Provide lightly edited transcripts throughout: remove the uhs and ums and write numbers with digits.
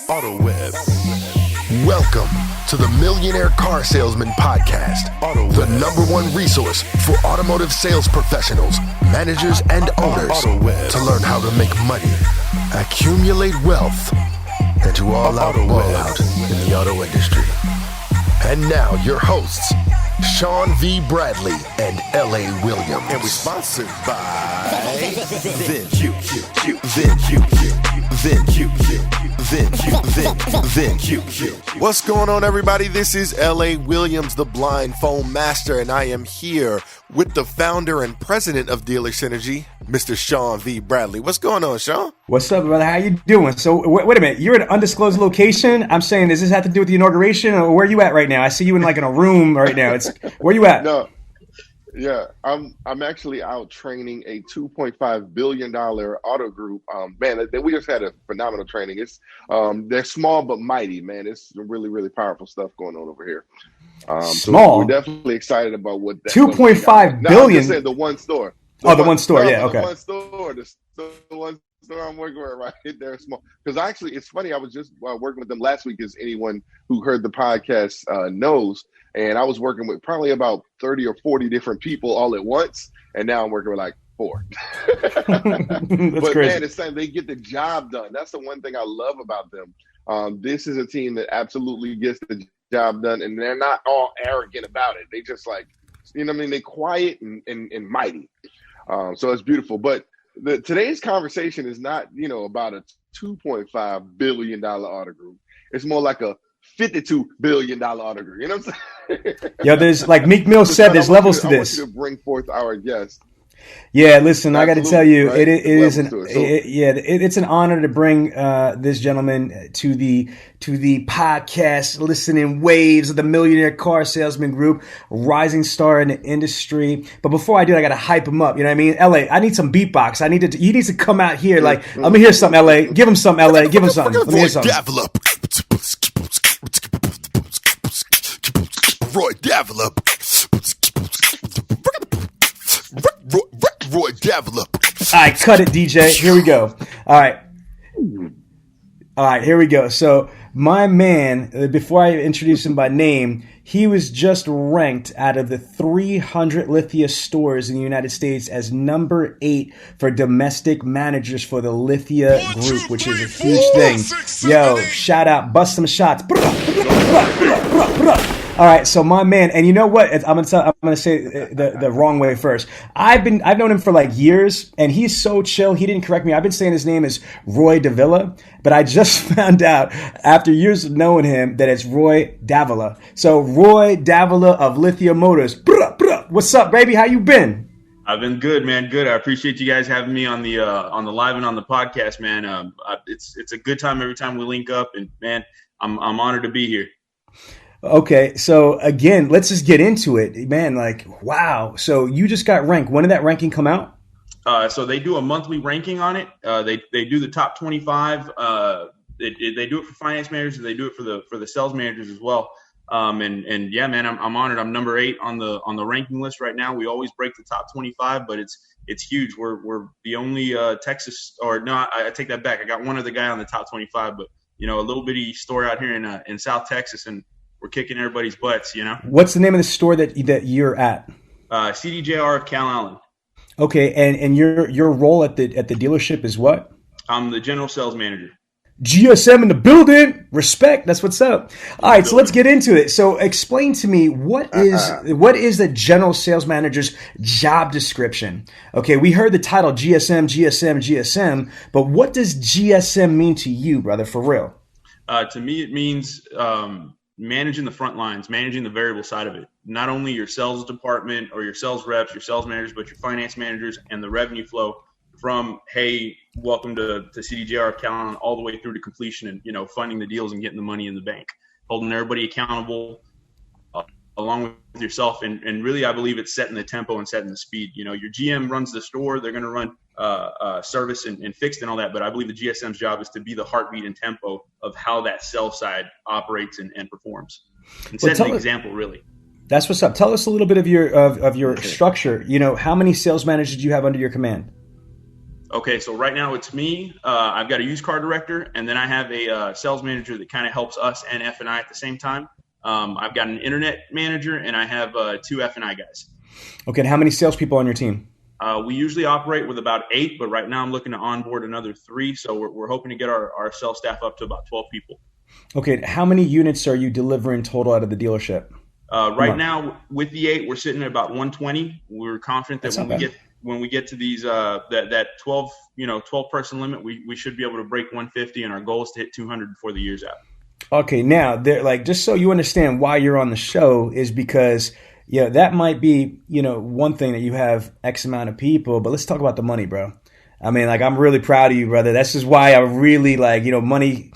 Auto Web. Welcome to the Millionaire Car Salesman podcast, the #1 resource for automotive sales professionals, managers, and owners to learn how to make money, accumulate wealth, and to all out ball out in the auto industry. And now your hosts, Sean V. Bradley and L.A. Williams. And we're sponsored by VinQ. What's going on, everybody? This is L.A. Williams, the blind phone master, and I am here with the founder and president of Dealer Synergy, Mr. Sean V. Bradley. What's going on, Sean? What's up, brother? How you doing? So, wait a minute. You're in an undisclosed location. I'm saying, does this have to do with the inauguration, or where are you at right now? I see you in a room right now. Where you at? No. Yeah, I'm actually out training a $2.5 billion auto group. Man, we just had a phenomenal training. It's they're small but mighty, man. It's really, really powerful stuff going on over here. Small. So we're definitely excited about what that 2.5 billion. I'm just saying the one store. The one store. Yeah, okay. The one store. The one store I'm working with right there, small. Because actually, it's funny. I was just working with them last week, as anyone who heard the podcast knows. And I was working with probably about 30 or 40 different people all at once. And now I'm working with like 4. That's but crazy. Man, it's time they get the job done. That's the one thing I love about them. This is a team that absolutely gets the job done. And they're not all arrogant about it. They just they're quiet and mighty. So it's beautiful. But today's conversation is not, about a $2.5 billion auto group. It's more like a $52 billion auto group. You know what I'm saying? Yo, there's, like Meek Mill said, there's levels to this. I want you to bring forth our guest. Yeah, listen, I got to tell you, right? It's an honor to bring this gentleman to the podcast listening waves of the Millionaire Car Salesman Group, rising star in the industry. But before I do, I got to hype him up. You know what I mean? LA, I need some beatbox. He needs to come out here. Let me hear something, LA. Give him something, LA. Give him something. Let me hear something. Roy Davila. Roy Davila. All right, cut it, DJ. Here we go. All right, here we go. So my man, before I introduce him by name, he was just ranked out of the 300 Lithia stores in the United States as number 8 for domestic managers for the Lithia Group, which is a huge thing. Yo, shout out, bust some shots. All right, so my man, and you know what? I'm gonna say the wrong way first. I've known him for like years, and he's so chill. He didn't correct me. I've been saying his name is Roy Davila, but I just found out after years of knowing him that it's Roy Davila. So Roy Davila of Lithia Motors. What's up, baby? How you been? I've been good, man. Good. I appreciate you guys having me on the live and on the podcast, man. It's a good time every time we link up, and man, I'm honored to be here. Okay, so again, let's just get into it, man. Wow. So you just got ranked. When did that ranking come out? So they do a monthly ranking on it. They do the top 25. They do it for finance managers. They do it for the sales managers as well. And yeah, man, I'm honored. I'm number 8 on the ranking list right now. We always break the top 25, but it's huge. We're the only Texas, or no, I take that back. I got one other guy on the top 25, but a little bitty store out here in South Texas, and we're kicking everybody's butts, What's the name of the store that you're at? CDJR of Cal Allen. Okay, and your role at the dealership is what? I'm the general sales manager. GSM in the building. Respect. That's what's up. All right, so let's get into it. So explain to me what is the general sales manager's job description? Okay, we heard the title GSM, but what does GSM mean to you, brother, for real? To me, it means managing the front lines, managing the variable side of it. Not only your sales department or your sales reps, your sales managers, but your finance managers and the revenue flow from, hey, welcome to CDJR account all the way through to completion and, funding the deals and getting the money in the bank, holding everybody accountable along with yourself. And really, I believe it's setting the tempo and setting the speed. Your GM runs the store. They're going to run service and fixed and all that. But I believe the GSM's job is to be the heartbeat and tempo of how that sell side operates and performs. And set an example, really. That's what's up. Tell us a little bit of your structure. How many sales managers do you have under your command? Okay, so right now it's me. I've got a used car director, and then I have a sales manager that kind of helps us and F&I at the same time. I've got an internet manager, and I have 2 F&I guys. Okay, and how many salespeople on your team? We usually operate with about 8, but right now I'm looking to onboard another 3, so we're hoping to get our sales staff up to about 12 people. Okay, how many units are you delivering total out of the dealership? Right now, with the 8, we're sitting at about 120. We're confident that when we get to these that 12 person limit, we should be able to break 150, and our goal is to hit 200 before the year's out. Okay, now just so you understand why you're on the show is because that might be one thing that you have X amount of people, but let's talk about the money, bro. I mean, I'm really proud of you, brother. That's just why I really money.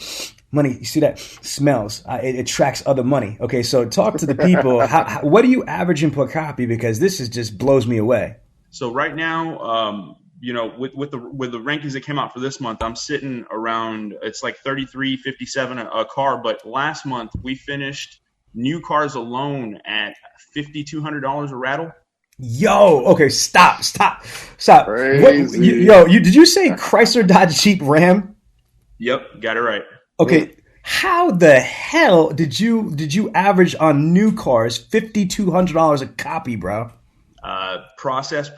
You see that smells. It attracts other money. Okay, so talk to the people. What are you averaging per copy? Because this just blows me away. So right now, with the rankings that came out for this month, I'm sitting around, it's like $33.57 a car. But last month we finished new cars alone at $5,200 a rattle. Yo, okay, stop. Crazy. Did you say Chrysler, Dodge, Jeep, Ram? Yep, got it right. Okay, how the hell did you average on new cars $5,200 a copy, bro? Process,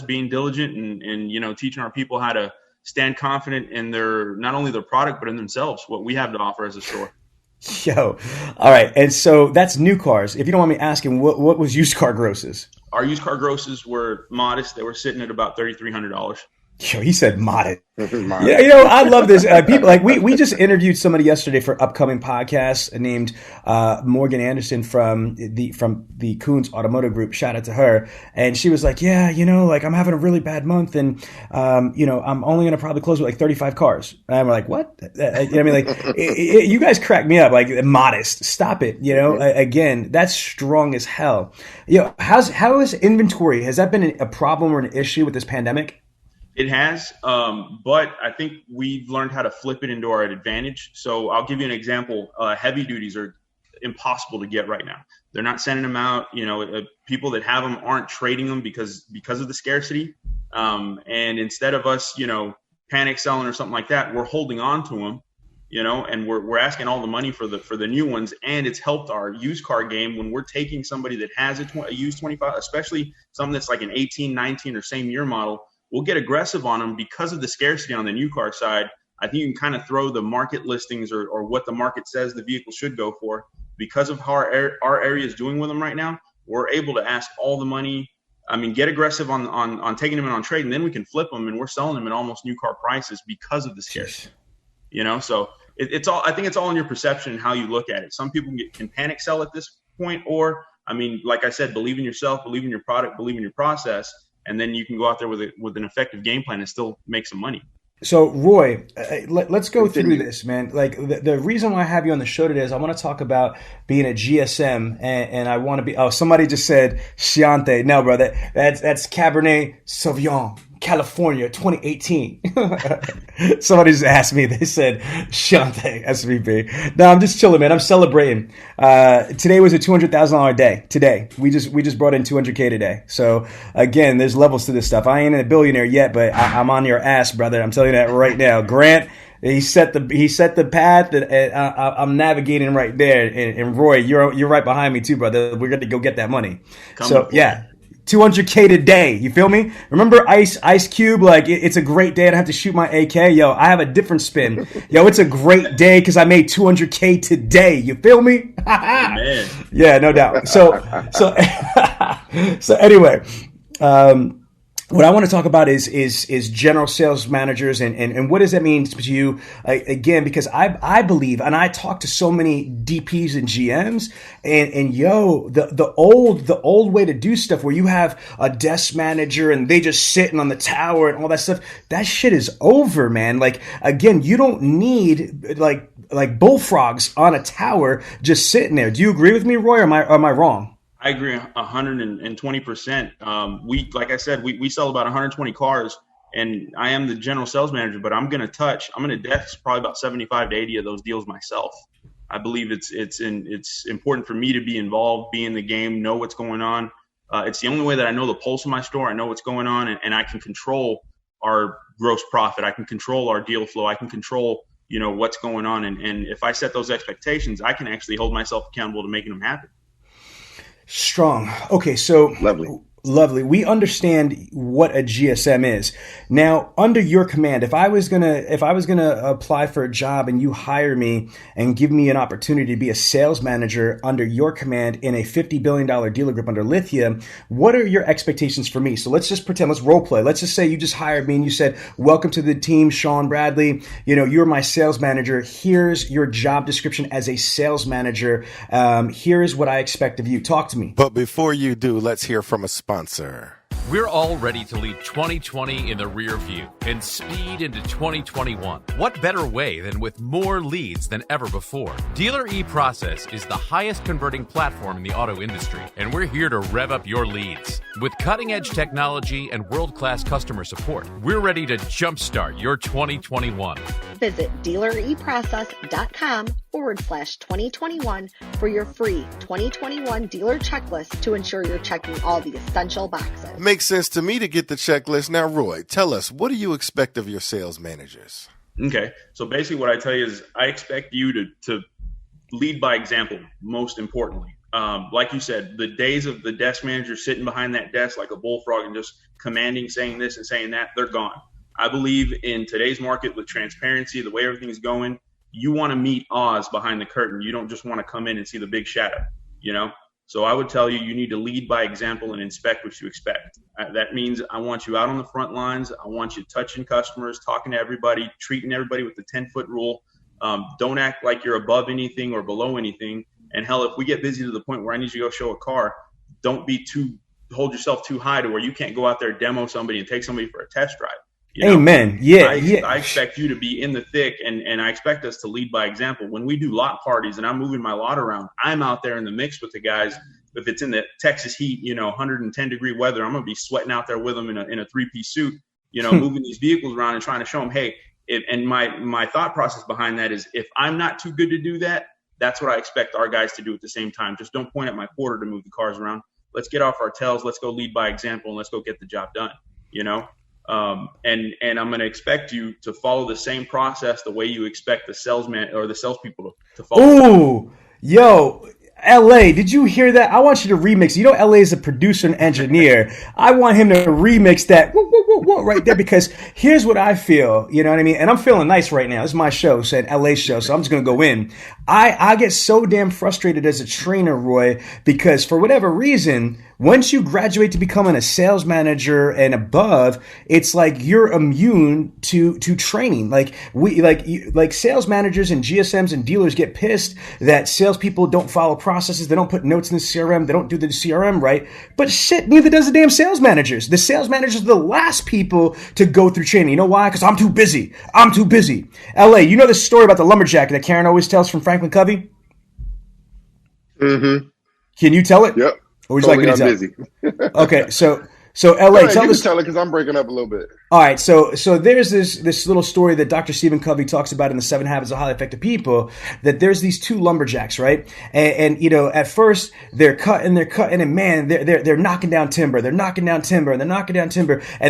being diligent and teaching our people how to stand confident in not only their product, but in themselves, what we have to offer as a store. Yo, all right. And so that's new cars. If you don't mind me asking, what was used car grosses? Our used car grosses were modest. They were sitting at about $3,300. Yo, he said modest. Yeah, I love this. People we just interviewed somebody yesterday for upcoming podcasts named Morgan Anderson from the Coons Automotive Group. Shout out to her. And she was like, yeah, I'm having a really bad month, and I'm only gonna probably close with 35 cars. And I'm like, what? You guys crack me up. Modest. Stop it. Again, that's strong as hell. How is inventory? Has that been a problem or an issue with this pandemic? It has, but I think we've learned how to flip it into our advantage. So I'll give you an example. Heavy duties are impossible to get right now. They're not sending them out. People that have them aren't trading them because of the scarcity. And instead of us, panic selling or something like that, we're holding on to them, and we're asking all the money for the new ones. And it's helped our used car game when we're taking somebody that has a used 25, especially something that's like an 18, 19 or same year model. We'll get aggressive on them because of the scarcity on the new car side. I think you can kind of throw the market listings or what the market says the vehicle should go for. Because of how our area is doing with them right now, we're able to ask all the money. I mean, get aggressive on taking them in on trade, and then we can flip them, and we're selling them at almost new car prices because of the scarcity. So it's all. I think it's all in your perception and how you look at it. Some people can panic sell at this point, or like I said, believe in yourself, believe in your product, believe in your process. And then you can go out there with an effective game plan and still make some money. So, Roy, let's go through this, man. The reason why I have you on the show today is I want to talk about being a GSM, and I want to be. Oh, somebody just said Chianti. No, bro, that's Cabernet Sauvignon, California, 2018. Somebody just asked me. They said Chianti SVP. No, I'm just chilling, man. I'm celebrating. Today was a $200,000 day. Today we just brought in $200K today. So again, there's levels to this stuff. I ain't a billionaire yet, but I'm on your ass, brother. I'm telling you that right now. Grant, he set the path, and I'm navigating right there. And Roy, you're right behind me too, brother. We're going to go get that money. Yeah. $200K today. You feel me? Remember Ice Cube? It's a great day. I don't have to shoot my AK. Yo, I have a different spin. Yo, it's a great day because I made $200K today. You feel me? Man. Yeah, no doubt. So anyway, what I want to talk about is general sales managers and what does that mean to you? Again, because I believe, and I talk to so many DPs and GMs, and the old way to do stuff where you have a desk manager and they just sitting on the tower and all that stuff, that shit is over, man. Again, you don't need like bullfrogs on a tower just sitting there. Do you agree with me, Roy, or am I wrong? I agree 120%. Like I said, we sell about 120 cars, and I am the general sales manager, but I'm going to desk probably about 75 to 80 of those deals myself. I believe it's important for me to be involved, be in the game, know what's going on. It's the only way that I know the pulse of my store. I know what's going on, and I can control our gross profit. I can control our deal flow. I can control, what's going on. And if I set those expectations, I can actually hold myself accountable to making them happen. Strong. Okay, so Lovely. We understand what a GSM is. Now, under your command, if I was gonna apply for a job and you hire me and give me an opportunity to be a sales manager under your command in a $50 billion dealer group under Lithia, what are your expectations for me? So let's just pretend, let's role play. Let's just say you just hired me and you said, welcome to the team, Sean Bradley. You're my sales manager. Here's your job description as a sales manager. Here's what I expect of you. Talk to me. But before you do, let's hear from a sponsor. We're all ready to leave 2020 in the rear view and speed into 2021. What better way than with more leads than ever before? Dealer eProcess is the highest converting platform in the auto industry, and we're here to rev up your leads. With cutting-edge technology and world-class customer support, we're ready to jumpstart your 2021. Visit dealereprocess.com/2021 for your free 2021 dealer checklist to ensure you're checking all the essential boxes. Makes sense to me to get the checklist. Now, Roy, tell us, what do you expect of your sales managers? Okay. So basically what I tell you is I expect you to lead by example, most importantly. Like you said, the days of the desk manager sitting behind that desk like a bullfrog and just commanding, saying this and saying that, they're gone. I believe in today's market with transparency, the way everything is going, you want to meet Oz behind the curtain. You don't just want to come in and see the big shadow, So I would tell you need to lead by example and inspect what you expect. That means I want you out on the front lines. I want you touching customers, talking to everybody, treating everybody with the 10-foot rule. Don't act like you're above anything or below anything. And hell, if we get busy to the point where I need you to go show a car, don't hold yourself too high to where you can't go out there, demo somebody and take somebody for a test drive. Amen. I expect you to be in the thick, and I expect us to lead by example. When we do lot parties and I'm moving my lot around, I'm out there in the mix with the guys. If it's in the Texas heat, 110-degree weather, I'm going to be sweating out there with them in a three-piece suit, moving these vehicles around and trying to show them, hey, and my thought process behind that is if I'm not too good to do that, that's what I expect our guys to do at the same time. Just don't point at my porter to move the cars around. Let's get off our tails. Let's go lead by example, and let's go get the job done, And I'm going to expect you to follow the same process the way you expect the salesman or the salespeople to follow. Ooh, yo, L.A., did you hear that? I want you to remix. L.A. is a producer and engineer. I want him to remix that right there, because here's what I feel. You know what I mean? And I'm feeling nice right now. This is my show, said L.A. show, so I'm just going to go in. I get so damn frustrated as a trainer, Roy, because for whatever reason, once you graduate to becoming a sales manager and above, it's like you're immune to training. Like sales managers and GSMs and dealers get pissed that salespeople don't follow processes. They don't put notes in the CRM. They don't do the CRM right. But shit, neither does the damn sales managers. The sales managers are the last people to go through training. You know why? Because I'm too busy. LA, you know the story about the lumberjack that Karen always tells from Franklin Covey? Mm-hmm. Can you tell it? Yep. Or would you like me to tell? Busy. Okay, so LA, tell us. Tell it because I'm breaking up a little bit. All right, so there's this little story that Dr. Stephen Covey talks about in the 7 Habits of Highly Effective People, that there's these two lumberjacks, right? And at first they're cutting, and man, they're knocking down timber, and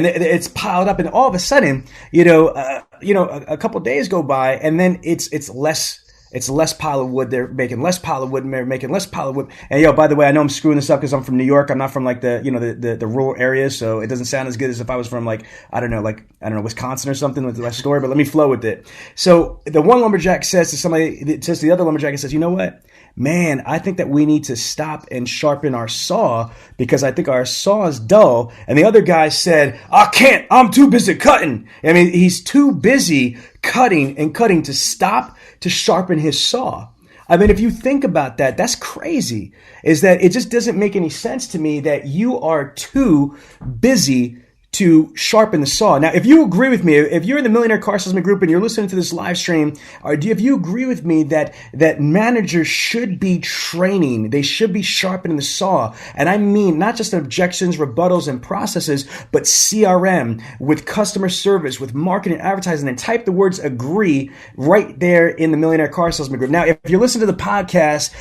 it's piled up, and all of a sudden, a couple days go by, and then it's less. It's less pile of wood. They're making less pile of wood, and they're making less pile of wood. And by the way, I know I'm screwing this up because I'm from New York. I'm not from like the rural areas, so it doesn't sound as good as if I was from Wisconsin or something with the story. But let me flow with it. So the one lumberjack says to the other lumberjack, and says, you know what? Man, I think that we need to stop and sharpen our saw because I think our saw is dull. And the other guy said, I can't. I'm too busy cutting. I mean, he's too busy cutting to stop to sharpen his saw. I mean, if you think about that, that's crazy. Is that it just doesn't make any sense to me that you are too busy to sharpen the saw. Now, if you agree with me, if you're in the Millionaire Car Salesman group and you're listening to this live stream, if you agree with me that managers should be training, they should be sharpening the saw, and I mean not just objections, rebuttals, and processes, but CRM, with customer service, with marketing, advertising, and type the words agree right there in the Millionaire Car Salesman group. Now, if you're listening to the podcast,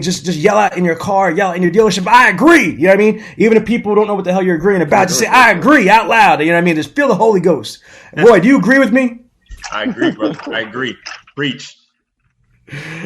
just yell out in your car, yell out in your dealership, I agree. You know what I mean? Even if people don't know what the hell you're agreeing about, just say, I agree. out loud. You know what I mean? Just feel the Holy Ghost. Roy, do you agree with me? I agree, brother. I agree. Preach.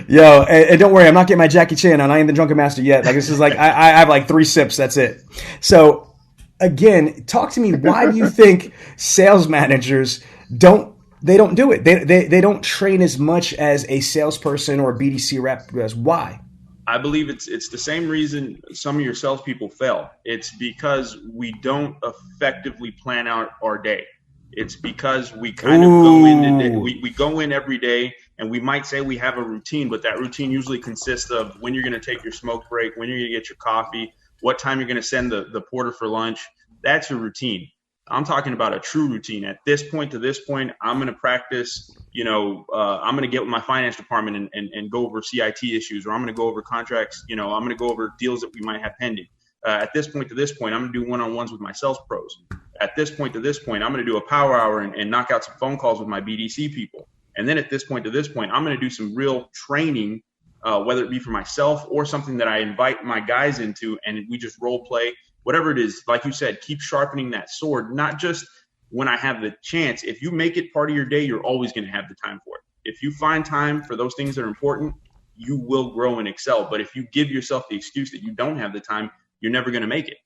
Yo, and don't worry, I'm not getting my Jackie Chan on. I ain't the drunken master yet. Like, this is like, I have like 3 sips. That's it. So again, talk to me. Why do you think sales managers don't do it? They don't train as much as a salesperson or a BDC rep does. Why? I believe it's the same reason some of your salespeople fail. It's because we don't effectively plan out our day. It's because we kind of go in, we go in every day, and we might say we have a routine, but that routine usually consists of when you're going to take your smoke break, when you're going to get your coffee, what time you're going to send the porter for lunch. That's your routine. I'm talking about a true routine. At this point to this point, I'm going to practice, I'm going to get with my finance department and go over CIT issues, or I'm going to go over contracts. I'm going to go over deals that we might have pending. At this point to this point, I'm going to do one-on-ones with my sales pros. At this point to this point, I'm going to do a power hour and knock out some phone calls with my BDC people. And then at this point to this point, I'm going to do some real training, whether it be for myself or something that I invite my guys into, and we just role play. Whatever it is, like you said, keep sharpening that sword, not just when I have the chance. If you make it part of your day, you're always going to have the time for it. If you find time for those things that are important, you will grow and excel. But if you give yourself the excuse that you don't have the time, you're never going to make it.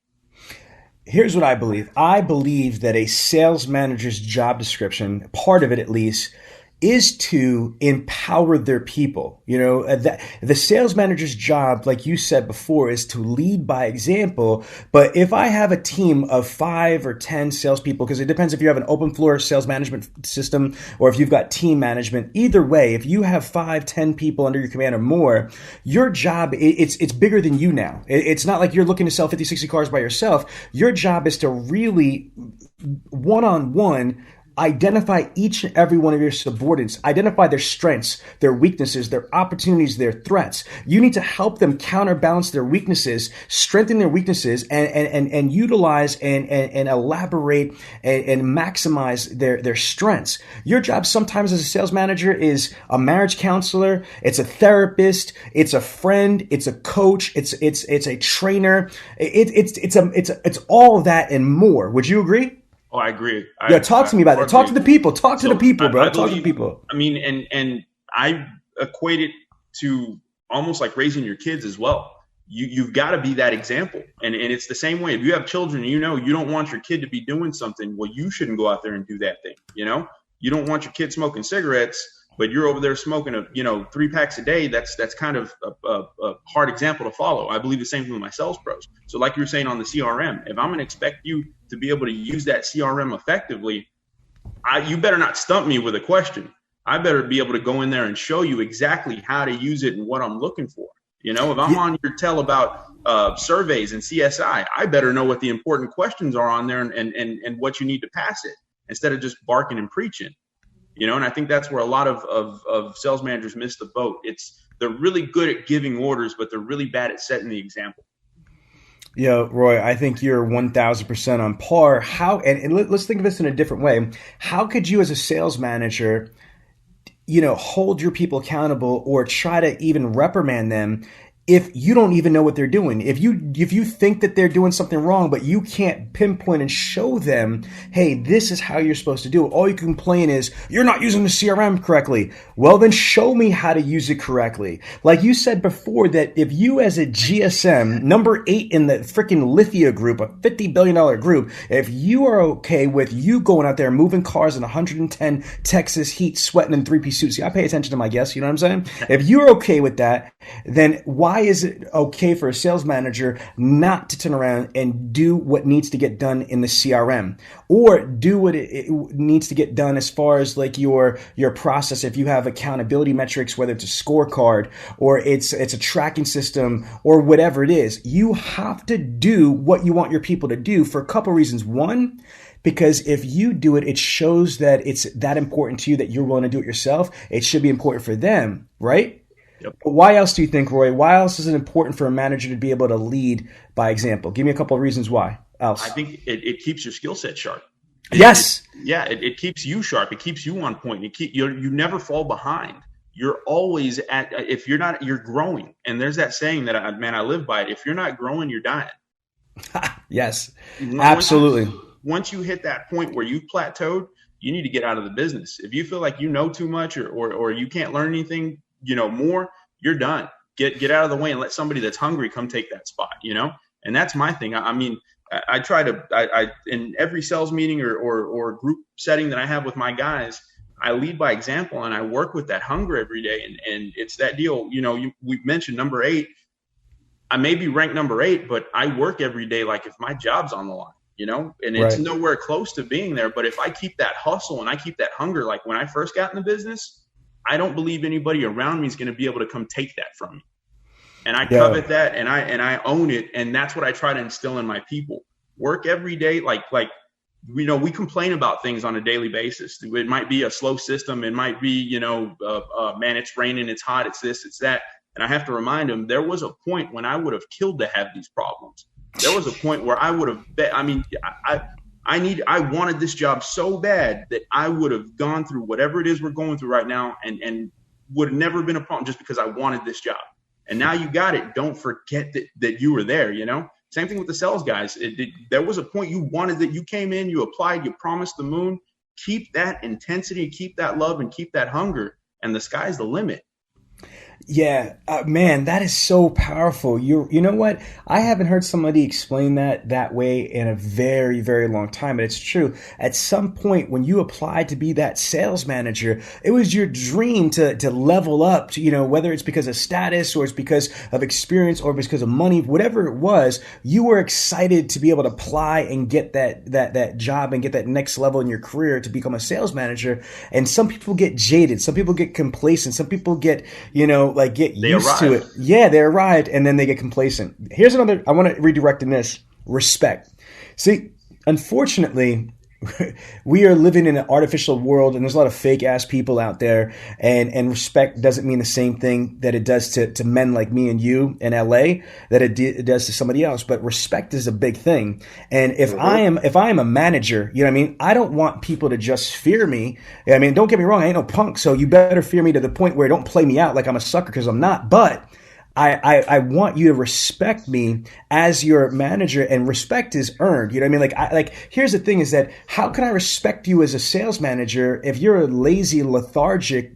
Here's what I believe. I believe that a sales manager's job description, part of it at least, is to empower their people. The sales manager's job, like you said before, is to lead by example. But if I have a team of 5 or 10 salespeople, because it depends if you have an open floor sales management system or if you've got team management, either way, if you have 5, 10 people under your command or more, your job, it's bigger than you now. It's not like you're looking to sell 50, 60 cars by yourself. Your job is to really one-on-one identify each and every one of your subordinates, identify their strengths, their weaknesses, their opportunities, their threats. You need to help them counterbalance their weaknesses, strengthen their weaknesses, and utilize and elaborate and maximize their strengths. Your job sometimes as a sales manager is a marriage counselor, it's a therapist, it's a friend, it's a coach, it's a trainer, it's all of that and more. Would you agree? Oh, I agree. Talk to me about that. Talk to the people. Talk to the people, bro. Talk to the people. I mean, and I equate it to almost like raising your kids as well. You've got to be that example. And it's the same way. If you have children, you don't want your kid to be doing something. Well, you shouldn't go out there and do that thing. You don't want your kid smoking cigarettes, but you're over there smoking 3 packs a day. That's kind of a hard example to follow. I believe the same thing with my sales pros. So like you were saying on the CRM, if I'm going to expect you to be able to use that CRM effectively, you better not stump me with a question. I better be able to go in there and show you exactly how to use it and what I'm looking for. If I'm on your tail about surveys and CSI, I better know what the important questions are on there and what you need to pass it instead of just barking and preaching. And I think that's where a lot of sales managers miss the boat. They're really good at giving orders, but they're really bad at setting the example. Yo, Roy, I think you're 1,000% on par. And let's think of this in a different way. How could you as a sales manager, hold your people accountable or try to even reprimand them if you don't even know what they're doing? If you think that they're doing something wrong, but you can't pinpoint and show them, hey, this is how you're supposed to do it. All you can complain is, you're not using the CRM correctly. Well, then show me how to use it correctly. Like you said before, that if you as a GSM, number 8 in the freaking Lithia group, a $50 billion group, if you are okay with you going out there moving cars in 110 Texas heat, sweating in 3-piece suits, see, I pay attention to my guests, you know what I'm saying? If you're okay with that, then why is it okay for a sales manager not to turn around and do what needs to get done in the CRM, or do what it needs to get done as far as like your process? If you have accountability metrics, whether it's a scorecard or it's a tracking system or whatever it is, you have to do what you want your people to do for a couple reasons. One, because if you do it, it shows that it's that important to you that you're willing to do it yourself. It should be important for them, right? Yep. But why else do you think, Roy? Why else is it important for a manager to be able to lead by example? Give me a couple of reasons why else. I think it keeps your skill set sharp. Yes. It keeps you sharp. It keeps you on point. You never fall behind. You're always if you're not, you're growing. And there's that saying that I live by it. If you're not growing, you're dying. Yes, absolutely. once you hit that point where you've plateaued, you need to get out of the business. If you feel like you know too much or you can't learn anything, more, you're done. Get out of the way and let somebody that's hungry come take that spot, And that's my thing. I try to in every sales meeting or group setting that I have with my guys, I lead by example and I work with that hunger every day. And it's that deal, we've mentioned number 8. I may be ranked number 8, but I work every day like if my job's on the line, and it's nowhere close to being there. But if I keep that hustle and I keep that hunger, like when I first got in the business, I don't believe anybody around me is going to be able to come take that from me. And I covet that and I own it. And that's what I try to instill in my people. Work every day. Like, we complain about things on a daily basis. It might be a slow system. It might be, man, it's raining, it's hot, it's this, it's that. And I have to remind them, there was a point when I would have killed to have these problems. There was a point where I would have I wanted this job so bad that I would have gone through whatever it is we're going through right now and would have never been a problem just because I wanted this job. And now you got it. Don't forget that you were there, Same thing with the sales guys. There was a point you wanted that you came in, you applied, you promised the moon. Keep that intensity, keep that love, and keep that hunger. And the sky's the limit. Yeah, man, that is so powerful. You know what? I haven't heard somebody explain that way in a very, very long time. And it's true. At some point when you applied to be that sales manager, it was your dream to level up to, whether it's because of status or it's because of experience or because of money, whatever it was, you were excited to be able to apply and get that job and get that next level in your career to become a sales manager. And some people get jaded. Some people get complacent. Some people get, get used to it. Yeah, they arrived and then they get complacent. Here's another, I want to redirect in this. Respect. See, unfortunately, we are living in an artificial world and there's a lot of fake ass people out there and respect doesn't mean the same thing that it does to men like me and you in LA that it does to somebody else. But respect is a big thing. And if I am a manager, I don't want people to just fear me. Don't get me wrong. I ain't no punk. So you better fear me to the point where don't play me out like I'm a sucker because I'm not. But I want you to respect me as your manager, and respect is earned. You know what I mean? Here's the thing is that how can I respect you as a sales manager if you're a lazy, lethargic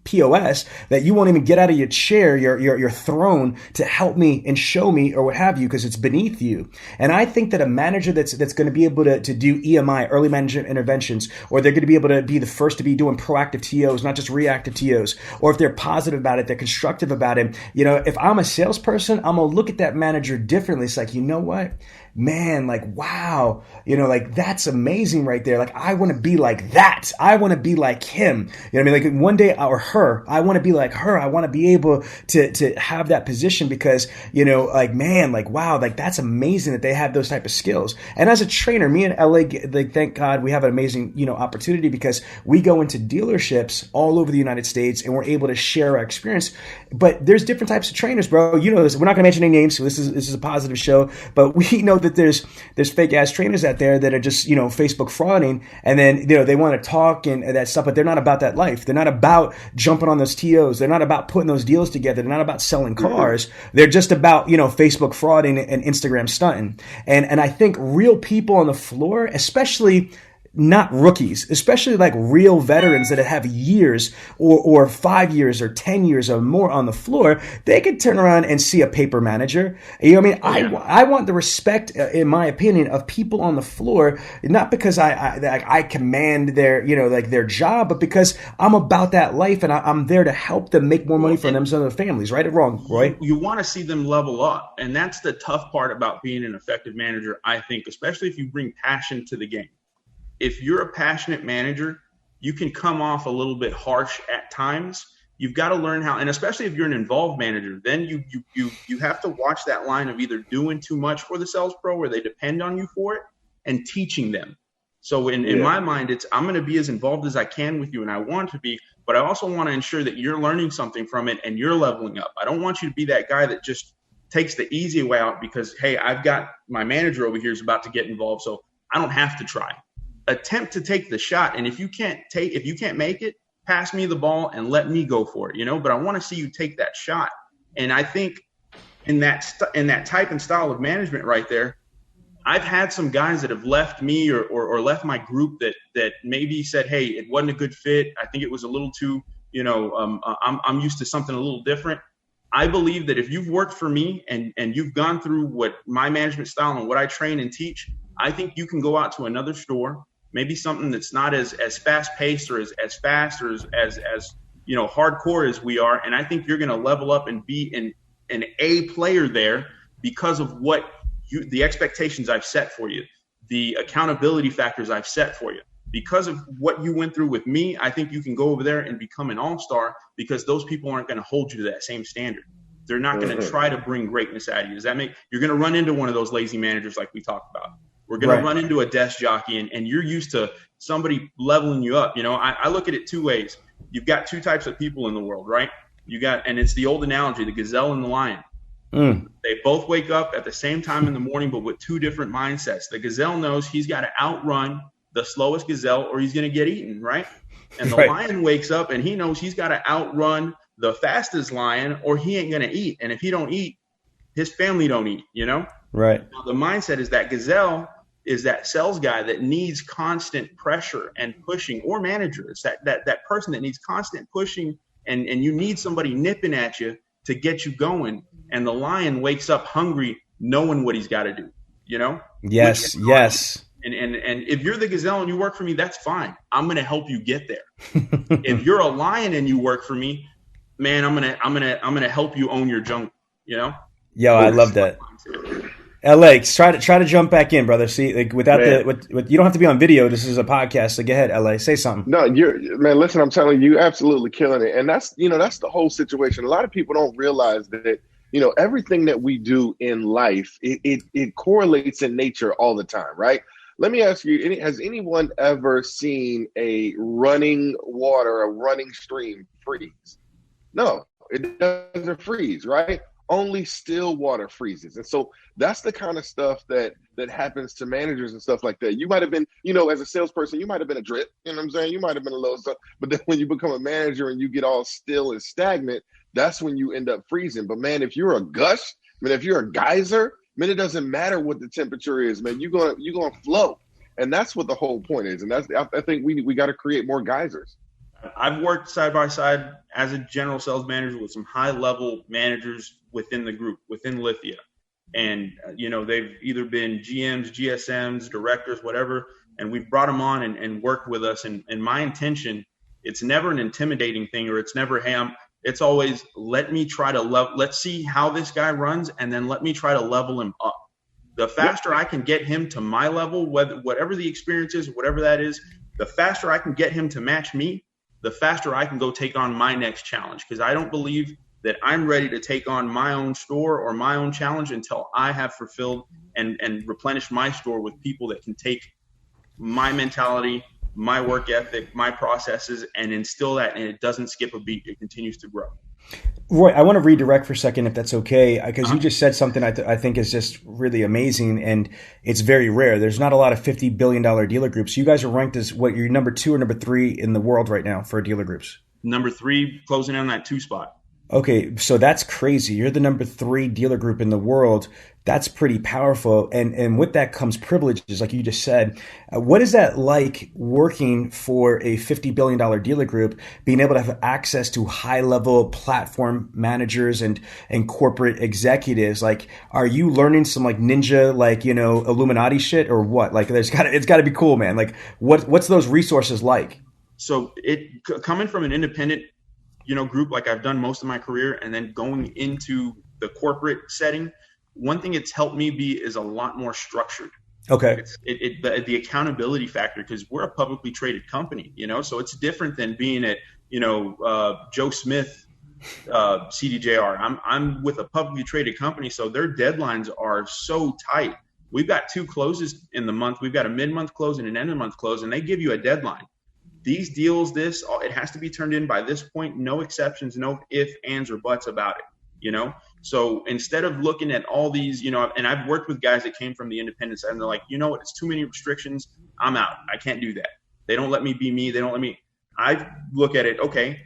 POS that you won't even get out of your chair, your throne to help me and show me or what have you because it's beneath you. And I think that a manager that's going to be able to do EMI, early management interventions, or they're going to be able to be the first to be doing proactive TOs, not just reactive TOs, or if they're positive about it, they're constructive about it. If I'm a salesperson, I'm going to look at that manager differently. It's like, you know what? Man, wow, that's amazing right there. I want to be like that. I want to be like him. You know what I mean? One day, or her, I want to be like her. I want to be able to have that position because, wow, that's amazing that they have those type of skills. And as a trainer, me and LA, thank God we have an amazing, opportunity because we go into dealerships all over the United States and we're able to share our experience. But there's different types of trainers, bro. You know this. We're not going to mention any names, so this is a positive show. But we know that there's fake ass trainers out there that are just Facebook frauding, and then they want to talk and that stuff, but they're not about that life. They're not about jumping on those TOs. They're not about putting those deals together. They're not about selling cars. They're just about Facebook frauding and Instagram stunting. And I think real people on the floor, especially not rookies, especially real veterans that have years or 5 years or 10 years or more on the floor, they could turn around and see a paper manager. I want the respect, in my opinion, of people on the floor, not because I command their, their job, but because I'm about that life and I'm there to help them make more money for themselves and their families. Right or wrong, Roy? You want to see them level up. And that's the tough part about being an effective manager, I think, especially if you bring passion to the game. If you're a passionate manager, you can come off a little bit harsh at times. You've got to learn how, and especially if you're an involved manager, then you have to watch that line of either doing too much for the sales pro where they depend on you for it and teaching them. So in my mind, I'm going to be as involved as I can with you, and I want to be, but I also want to ensure that you're learning something from it and you're leveling up. I don't want you to be that guy that just takes the easy way out because, hey, I've got my manager over here is about to get involved, so I don't have to try. Attempt to take the shot, and if you can't make it, pass me the ball and let me go for it, but I want to see you take that shot. And I think in that type and style of management right there, I've had some guys that have left me or left my group that maybe said, hey, it wasn't a good fit. I think it was a little too, I'm used to something a little different. I believe that if you've worked for me and you've gone through what my management style and what I train and teach, I think you can go out to another store, maybe something that's not as fast paced or as fast or as hardcore as we are. And I think you're going to level up and be an A player there because of the expectations I've set for you, the accountability factors I've set for you. Because of what you went through with me, I think you can go over there and become an all-star because those people aren't going to hold you to that same standard. They're not going to try to bring greatness out of you. Does that make – you're going to run into one of those lazy managers like we talked about. We're going to run into a desk jockey, and you're used to somebody leveling you up. I look at it two ways. You've got two types of people in the world, right? And it's the old analogy, the gazelle and the lion. They both wake up at the same time in the morning, but with two different mindsets. The gazelle knows he's got to outrun the slowest gazelle or he's going to get eaten, right? And the lion wakes up and he knows he's got to outrun the fastest lion or he ain't going to eat. And if he don't eat, his family don't eat, Right. Now, the mindset is that gazelle is that sales guy that needs constant pressure and pushing, or manager. It's that person that needs constant pushing and you need somebody nipping at you to get you going. And the lion wakes up hungry, knowing what he's got to do, Yes. And if you're the gazelle and you work for me, that's fine. I'm going to help you get there. If you're a lion and you work for me, man, I'm going to help you own your jungle, Yo, I love that. L.A., try to jump back in, brother. See, like without you don't have to be on video. This is a podcast. So go ahead, L.A., say something. No, listen, I'm telling you, absolutely killing it. And that's the whole situation. A lot of people don't realize that, everything that we do in life, it correlates in nature all the time, right? Let me ask you, has anyone ever seen a running water, a running stream freeze? No, it doesn't freeze, right? Only still water freezes. And so that's the kind of stuff that happens to managers and stuff like that. You might have been, as a salesperson, you might have been a drip, you know what I'm saying? You might have been a little stuff, but then when you become a manager and you get all still and stagnant, that's when you end up freezing. But man, if you're a gush, if you're a geyser, it doesn't matter what the temperature is, man, you're going to flow. And that's what the whole point is. And I think we got to create more geysers. I've worked side by side as a general sales manager with some high level managers within the group, within Lithia. And, they've either been GMs, GSMs, directors, whatever. And we've brought them on and worked with us. And my intention, it's never an intimidating thing, or it's never, it's always, let's see how this guy runs. And then let me try to level him up. The faster I can get him to my level, whatever the experience is, whatever that is, the faster I can get him to match me, the faster I can go take on my next challenge. Because I don't believe that I'm ready to take on my own store or my own challenge until I have fulfilled and replenished my store with people that can take my mentality, my work ethic, my processes, and instill that, and it doesn't skip a beat. It continues to grow. Roy, I want to redirect for a second, if that's okay, because you just said something I think is just really amazing, and it's very rare. There's not a lot of $50 billion dealer groups. You guys are ranked as you're number 2 or number 3 in the world right now for dealer groups. Number 3, closing in on that 2 spot. Okay, so that's crazy. You're the number 3 dealer group in the world. That's pretty powerful. And with that comes privileges, like you just said. What is that like working for a $50 billion dealer group, being able to have access to high-level platform managers and corporate executives? Like, are you learning some ninja, Illuminati shit or what? Like, it's got to be cool, man. Like, what's those resources like? So coming from an independent group like I've done most of my career, and then going into the corporate setting, one thing it's helped me be is a lot more structured. Okay. The accountability factor, because we're a publicly traded company, so it's different than being at, Joe Smith, CDJR. I'm with a publicly traded company, so their deadlines are so tight. We've got 2 closes in the month. We've got a mid-month close and an end-of-month close, and they give you a deadline. These deals, it has to be turned in by this point, no exceptions, no ifs, ands, or buts about it, So instead of looking at all these, and I've worked with guys that came from the independent side, and they're like, it's too many restrictions. I'm out. I can't do that. They don't let me be me. They don't let me. I look at it, okay,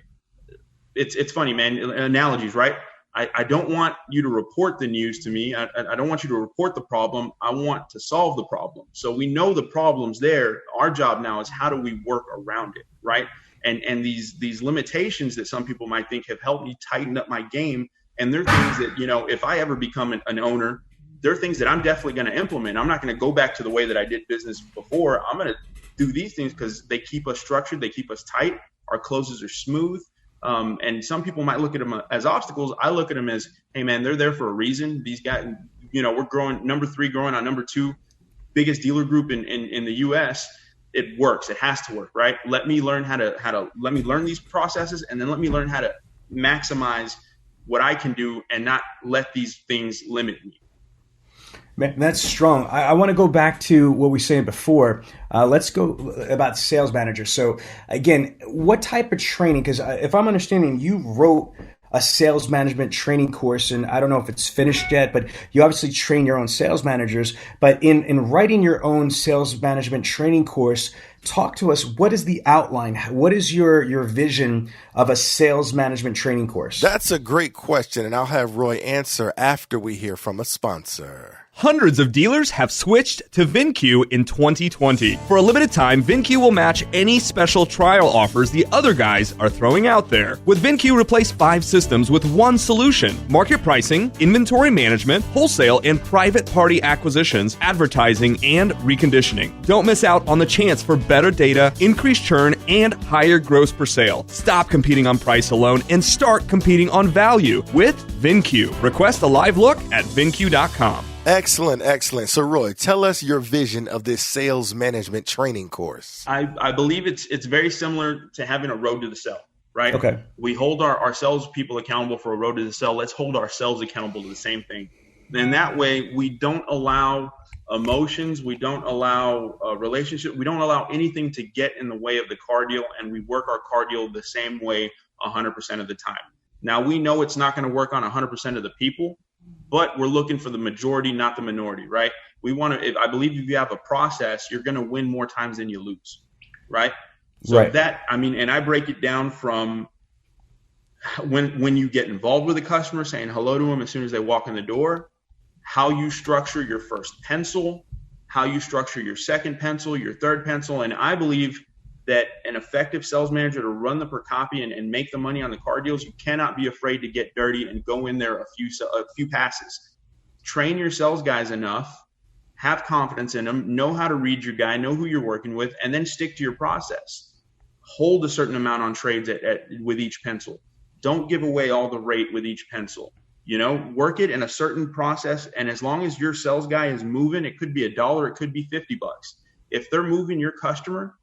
it's funny, man, analogies, right? I don't want you to report the news to me. I don't want you to report the problem. I want to solve the problem. So we know the problem's there. Our job now is how do we work around it, right? And these limitations that some people might think have helped me tighten up my game. And they're things that, if I ever become an owner, there are things that I'm definitely going to implement. I'm not going to go back to the way that I did business before. I'm going to do these things because they keep us structured. They keep us tight. Our closes are smooth. And some people might look at them as obstacles. I look at them as, hey, man, they're there for a reason. These guys, we're growing, number 3 growing on number 2, biggest dealer group in the U.S. It works. It has to work, right? Let me learn let me learn these processes, and then let me learn how to maximize what I can do and not let these things limit me. Man, that's strong. I want to go back to what we were saying before. Let's go about sales managers. So again, what type of training? Because if I'm understanding, you wrote a sales management training course, and I don't know if it's finished yet, but you obviously train your own sales managers. But in writing your own sales management training course, talk to us. What is the outline? What is your vision of a sales management training course? That's a great question, and I'll have Roy answer after we hear from a sponsor. Hundreds of dealers have switched to VinQ in 2020. For a limited time, VinQ will match any special trial offers the other guys are throwing out there. With VinQ, replace 5 systems with one solution: market pricing, inventory management, wholesale and private party acquisitions, advertising, and reconditioning. Don't miss out on the chance for better data, increased churn, and higher gross per sale. Stop competing on price alone and start competing on value with VinQ. Request a live look at VinQ.com. Excellent. So Roy, tell us your vision of this sales management training course. I believe it's very similar to having a road to the sell, right? Okay. We hold our sales people accountable for a road to the sell. Let's hold ourselves accountable to the same thing. And that way we don't allow emotions, we don't allow relationship, we don't allow anything to get in the way of the car deal, and we work our car deal the same way 100% of the time. Now we know it's not going to work on 100% of the people, but we're looking for the majority, not the minority, right? We want to, I believe if you have a process, you're going to win more times than you lose, right? So right. And I break it down from when you get involved with a customer, saying hello to them as soon as they walk in the door, how you structure your first pencil, how you structure your second pencil, your third pencil. And I believe that an effective sales manager to run the per copy and make the money on the car deals, you cannot be afraid to get dirty and go in there a few passes. Train your sales guys enough, have confidence in them, know how to read your guy, know who you're working with, and then stick to your process. Hold a certain amount on trades with each pencil. Don't give away all the rate with each pencil. Work it in a certain process, and as long as your sales guy is moving, it could be $1, it could be $50. If they're moving your customer,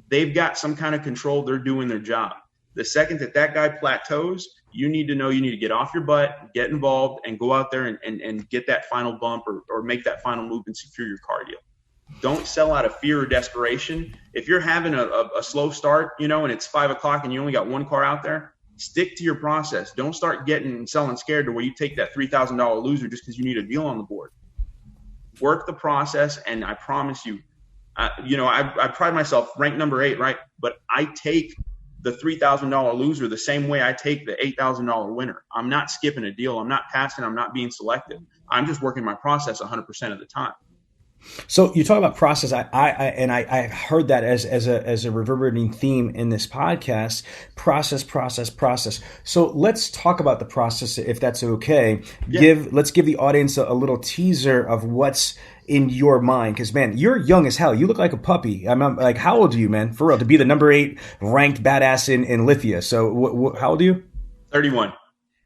they've got some kind of control. They're doing their job. The second that guy plateaus, you need to get off your butt, get involved, and go out there and get that final bump or make that final move and secure your car deal. Don't sell out of fear or desperation. If you're having a slow start, and it's 5 o'clock and you only got one car out there, stick to your process. Don't start getting and selling scared to where you take that $3,000 loser just because you need a deal on the board. Work the process, and I promise you, I pride myself ranked number 8, right? But I take the $3,000 loser the same way I take the $8,000 winner. I'm not skipping a deal. I'm not passing. I'm not being selective. I'm just working my process 100% of the time. So you talk about process. I heard that as a reverberating theme in this podcast. Process. So let's talk about the process, if that's okay. Yeah. Let's give the audience a little teaser of what's in your mind, because man, you're young as hell. You look like a puppy. I'm like, how old are you, man? For real, to be the number 8 ranked badass in Lithia. So how old are you? 31.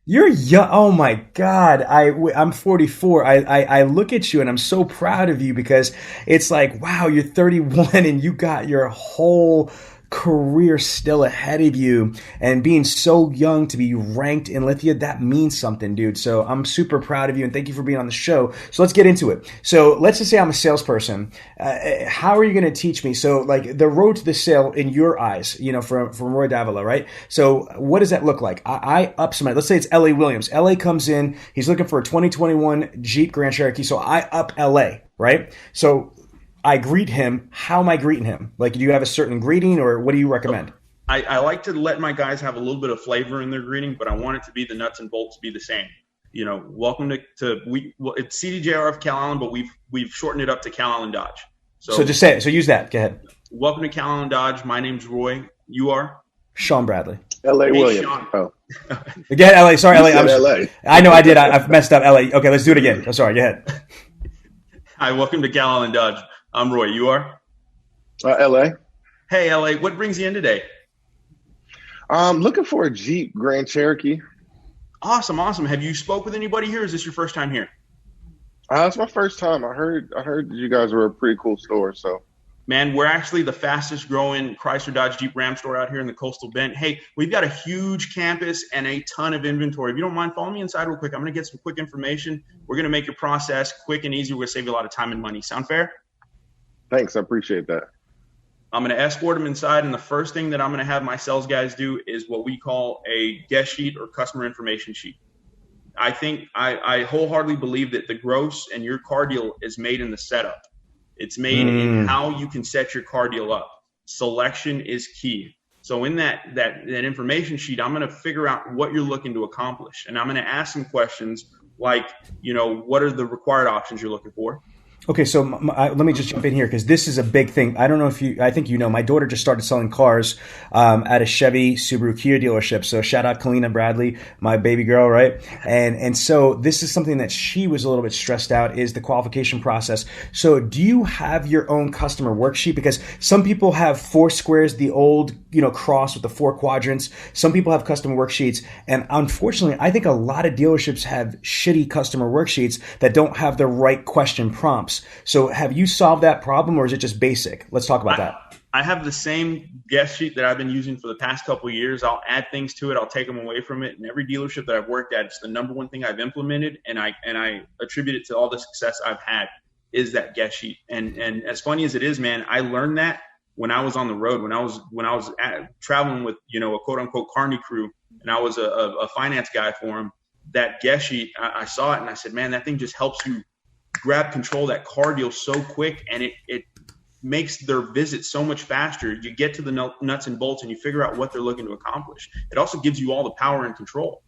You're young. Oh my God. I'm 44. I look at you and I'm so proud of you, because it's like, wow, you're 31 and you got your whole career still ahead of you, and being so young to be ranked in Lithia, that means something, dude. So I'm super proud of you, and thank you for being on the show. So let's get into it. So let's just say I'm a salesperson. How are you going to teach me? So like the road to the sale in your eyes, from Roy Davila, right? So what does that look like? I up somebody. Let's say it's L.A. Williams. L.A. comes in. He's looking for a 2021 Jeep Grand Cherokee. So I up L.A., right? So I greet him. How am I greeting him? Like, do you have a certain greeting, or what do you recommend? I like to let my guys have a little bit of flavor in their greeting, but I want it to be the nuts and bolts be the same. Welcome it's CDJR of Cal Allen, but we've shortened it up to Cal Allen Dodge. So just say it. So use that. Go ahead. Welcome to Cal Allen Dodge. My name's Roy. You are? Sean Bradley. L.A. Hey, Williams. Sean. Oh. Again, LA. Sorry, LA. LA. I know I did. I've messed up LA. Okay, let's do it again. I'm sorry. Go ahead. Hi, welcome to Cal Allen Dodge. I'm Roy. You are? L.A. Hey, LA. What brings you in today? Looking for a Jeep Grand Cherokee. Awesome. Have you spoke with anybody here? Or is this your first time here? It's my first time. I heard you guys were a pretty cool store. So, man, we're actually the fastest growing Chrysler Dodge Jeep Ram store out here in the Coastal Bend. Hey, we've got a huge campus and a ton of inventory. If you don't mind, follow me inside real quick. I'm going to get some quick information. We're going to make your process quick and easy. We're going to save you a lot of time and money. Sound fair? thanks. I appreciate that. I'm going to escort them inside, and the first thing that I'm going to have my sales guys do is what we call a guest sheet or customer information sheet. I think I wholeheartedly believe that the gross and your car deal is made in the setup. It's made in how you can set your car deal up. Selection is key. So in that information sheet, I'm going to figure out what you're looking to accomplish. And I'm going to ask some questions like, what are the required options you're looking for? Okay, so let me just jump in here because this is a big thing. I don't know if I think my daughter just started selling cars at a Chevy, Subaru, Kia dealership. So shout out Kalina Bradley, my baby girl, right? And so this is something that she was a little bit stressed out is the qualification process. So do you have your own customer worksheet? Because some people have 4 squares, the old, cross with the 4 quadrants. Some people have customer worksheets. And unfortunately, I think a lot of dealerships have shitty customer worksheets that don't have the right question prompts. So have you solved that problem or is it just basic? Let's talk about that. I have the same guest sheet that I've been using for the past couple of years. I'll add things to it. I'll take them away from it. And every dealership that I've worked at, it's the number one thing I've implemented. And I attribute it to all the success I've had is that guest sheet. And as funny as it is, man, I learned that when I was on the road, when I was traveling with, a quote unquote Carney crew, and I was a finance guy for them. That guest sheet, I saw it and I said, man, that thing just helps you grab control of that car deal so quick, and it makes their visit so much faster. You get to the nuts and bolts and you figure out what they're looking to accomplish. It also gives you all the power and control.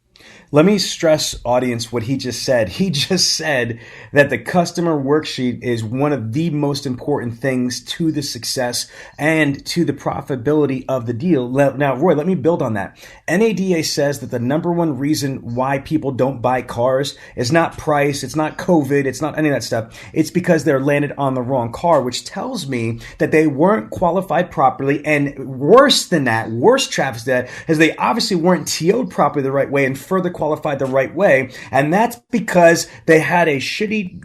Let me stress, audience, what he just said. He just said that the customer worksheet is one of the most important things to the success and to the profitability of the deal. Now, Roy, let me build on that. NADA says that the number one reason why people don't buy cars is not price, it's not COVID, it's not any of that stuff. It's because they're landed on the wrong car, which tells me that they weren't qualified properly. And worse than that, Travis, that is they obviously weren't TO'd properly the right way and further qualified the right way. And that's because they had a shitty,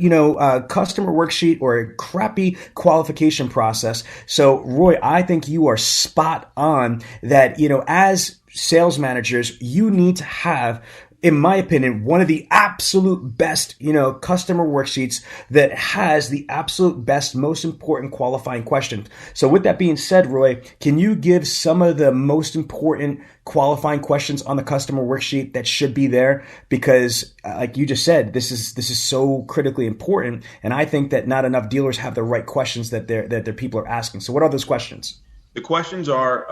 customer worksheet or a crappy qualification process. So Roy, I think you are spot on that, as sales managers, you need to have, in my opinion, one of the absolute best, customer worksheets that has the absolute best, most important qualifying questions. So with that being said, Roy, can you give some of the most important qualifying questions on the customer worksheet that should be there? Because like you just said, this is so critically important. And I think that not enough dealers have the right questions that their people are asking. So what are those questions? The questions are,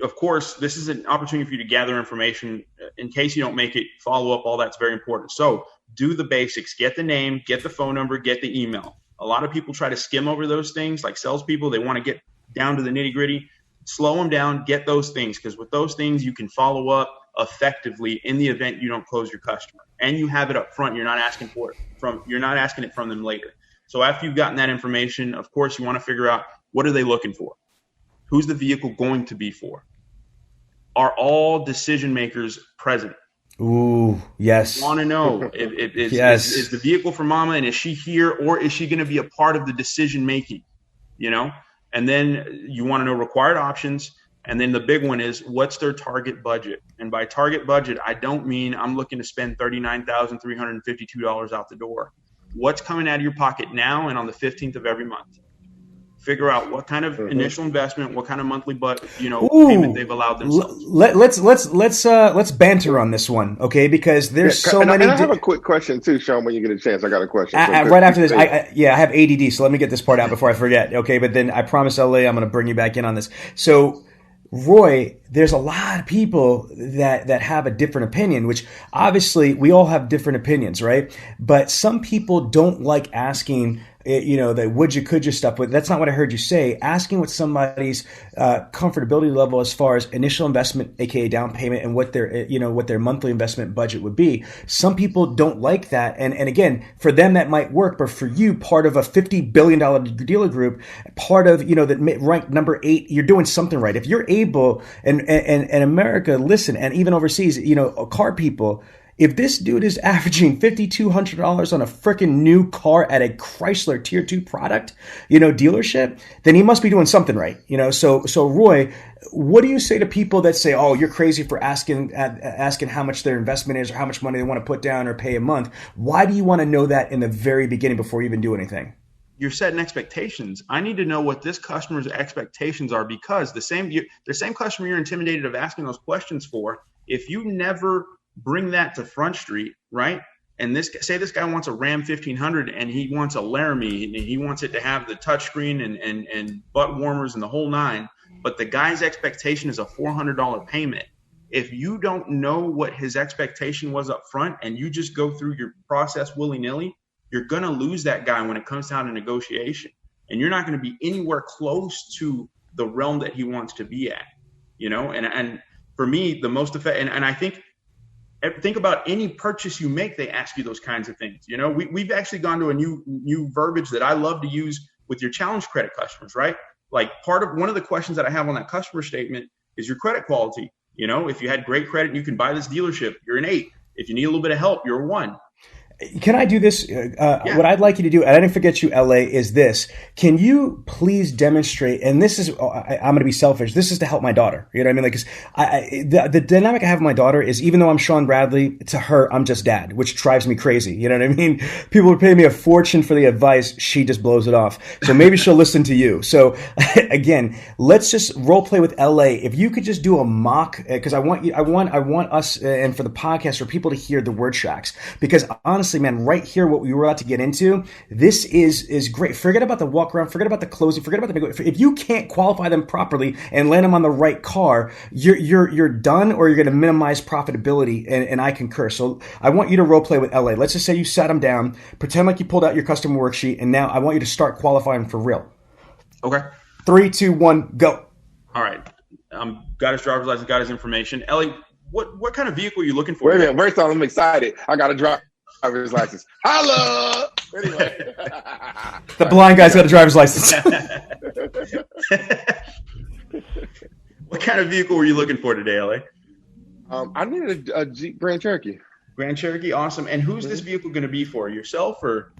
of course, this is an opportunity for you to gather information. In case you don't make it, follow up, all that's very important. So do the basics, get the name, get the phone number, get the email. A lot of people try to skim over those things like salespeople. They want to get down to the nitty gritty. Slow them down, get those things, because with those things, you can follow up effectively in the event you don't close your customer. And you have it up front. You're not asking it from them later. So after you've gotten that information, of course, you want to figure out what are they looking for? Who's the vehicle going to be for? Are all decision makers present? Ooh, yes. Want to know is the vehicle for mama, and is she here, or is she going to be a part of the decision making? And then you want to know required options. And then the big one is what's their target budget? And by target budget, I don't mean I'm looking to spend $39,352 out the door. What's coming out of your pocket now and on the 15th of every month? Figure out what kind of initial investment, what kind of monthly payment they've allowed themselves. Let's banter on this one, okay? Because there's so many. And I have a quick question too, Sean. When you get a chance, I got a question. Right after this, I have ADD, so let me get this part out before I forget, okay? But then I promise, LA, I'm going to bring you back in on this. So, Roy, there's a lot of people that have a different opinion, which obviously we all have different opinions, right? But some people don't like asking, the would you, could you stuff. But that's not what I heard you say. Asking what somebody's comfortability level as far as initial investment, aka down payment, and what their monthly investment budget would be. Some people don't like that, and again, for them that might work, but for you, part of a $50 billion dealer group, part of that ranked number 8, you're doing something right. If you're able, and America, listen, and even overseas, car people. If this dude is averaging $5,200 on a freaking new car at a Chrysler Tier 2 product, dealership, then he must be doing something right. So Roy, what do you say to people that say, "Oh, you're crazy for asking how much their investment is or how much money they want to put down or pay a month"? Why do you want to know that in the very beginning before you even do anything? You're setting expectations. I need to know what this customer's expectations are, because the same customer you're intimidated of asking those questions for, if you never bring that to Front Street, right? And this guy wants a Ram 1500 and he wants a Laramie and he wants it to have the touchscreen and butt warmers and the whole nine, but the guy's expectation is a $400 payment. If you don't know what his expectation was up front and you just go through your process willy-nilly, you're going to lose that guy when it comes down to negotiation. And you're not going to be anywhere close to the realm that he wants to be at, and for me, the most effective, and I think about any purchase you make, they ask you those kinds of things. We've actually gone to a new verbiage that I love to use with your challenge credit customers, right? Like one of the questions that I have on that customer statement is your credit quality. If you had great credit and you can buy this dealership, you're an 8. If you need a little bit of help, you're a 1. Can I do this? Yeah. What I'd like you to do, and I didn't forget you, LA, is this. Can you please demonstrate, and this is, I'm going to be selfish, this is to help my daughter. You know what I mean? Like, the dynamic I have with my daughter is, even though I'm Sean Bradley, to her, I'm just dad, which drives me crazy. You know what I mean? People are paying me a fortune for the advice. She just blows it off. So maybe she'll listen to you. So again, let's just role play with LA. If you could just do a mock, because I want us, and for the podcast, for people to hear the word tracks, because honestly, man, right here, what we were about to get into, this is great. Forget about the walk around, forget about the closing, forget about the, if you can't qualify them properly and land them on the right car, you're done, or you're going to minimize profitability, and I concur. So I want you to role play with LA. Let's just say you sat them down, pretend like you pulled out your customer worksheet, and now I want you to start qualifying for real. Okay. 3, 2, 1, go. All right. Got his driver's license, got his information. Ellie, what kind of vehicle are you looking for? Wait a minute. First of all, I'm excited. I got to driver's license. Holla! Anyway. The blind guy's got a driver's license. What kind of vehicle were you looking for today, LA? I needed a Jeep Grand Cherokee. Grand Cherokee, awesome. And who's this vehicle going to be for? Yourself or?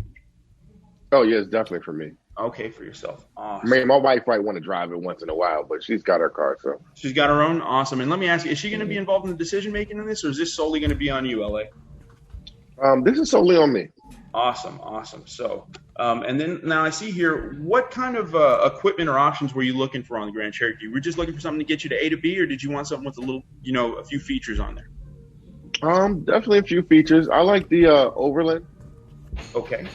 Oh, yeah, it's definitely for me. Okay, for yourself. Awesome. I mean, my wife might want to drive it once in a while, but she's got her car, so. She's got her own? Awesome. And let me ask you, is she going to be involved in the decision-making in this, or is this solely going to be on you, LA? This is solely on me. Awesome. So, and then now I see here, what kind of equipment or options were you looking for on the Grand Cherokee? Were you just looking for something to get you to A to B, or did you want something with a little, a few features on there? Definitely a few features. I like the Overland. Okay.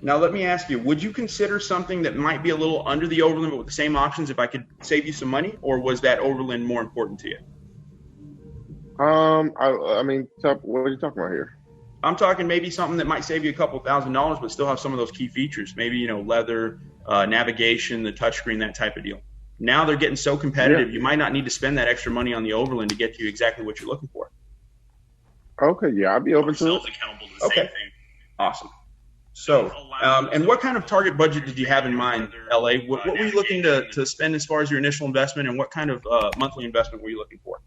Now let me ask you, would you consider something that might be a little under the Overland but with the same options if I could save you some money, or was that Overland more important to you? I mean, what are you talking about here? I'm talking maybe something that might save you a couple $1,000s, but still have some of those key features. Maybe, leather, navigation, the touchscreen, that type of deal. Now they're getting so competitive, You might not need to spend that extra money on the Overland to get you exactly what you're looking for. Okay, yeah, I'd be open to it. Okay, awesome. So, and what kind of target budget did you have in mind, LA? What were you looking to spend as far as your initial investment, and what kind of monthly investment were you looking for?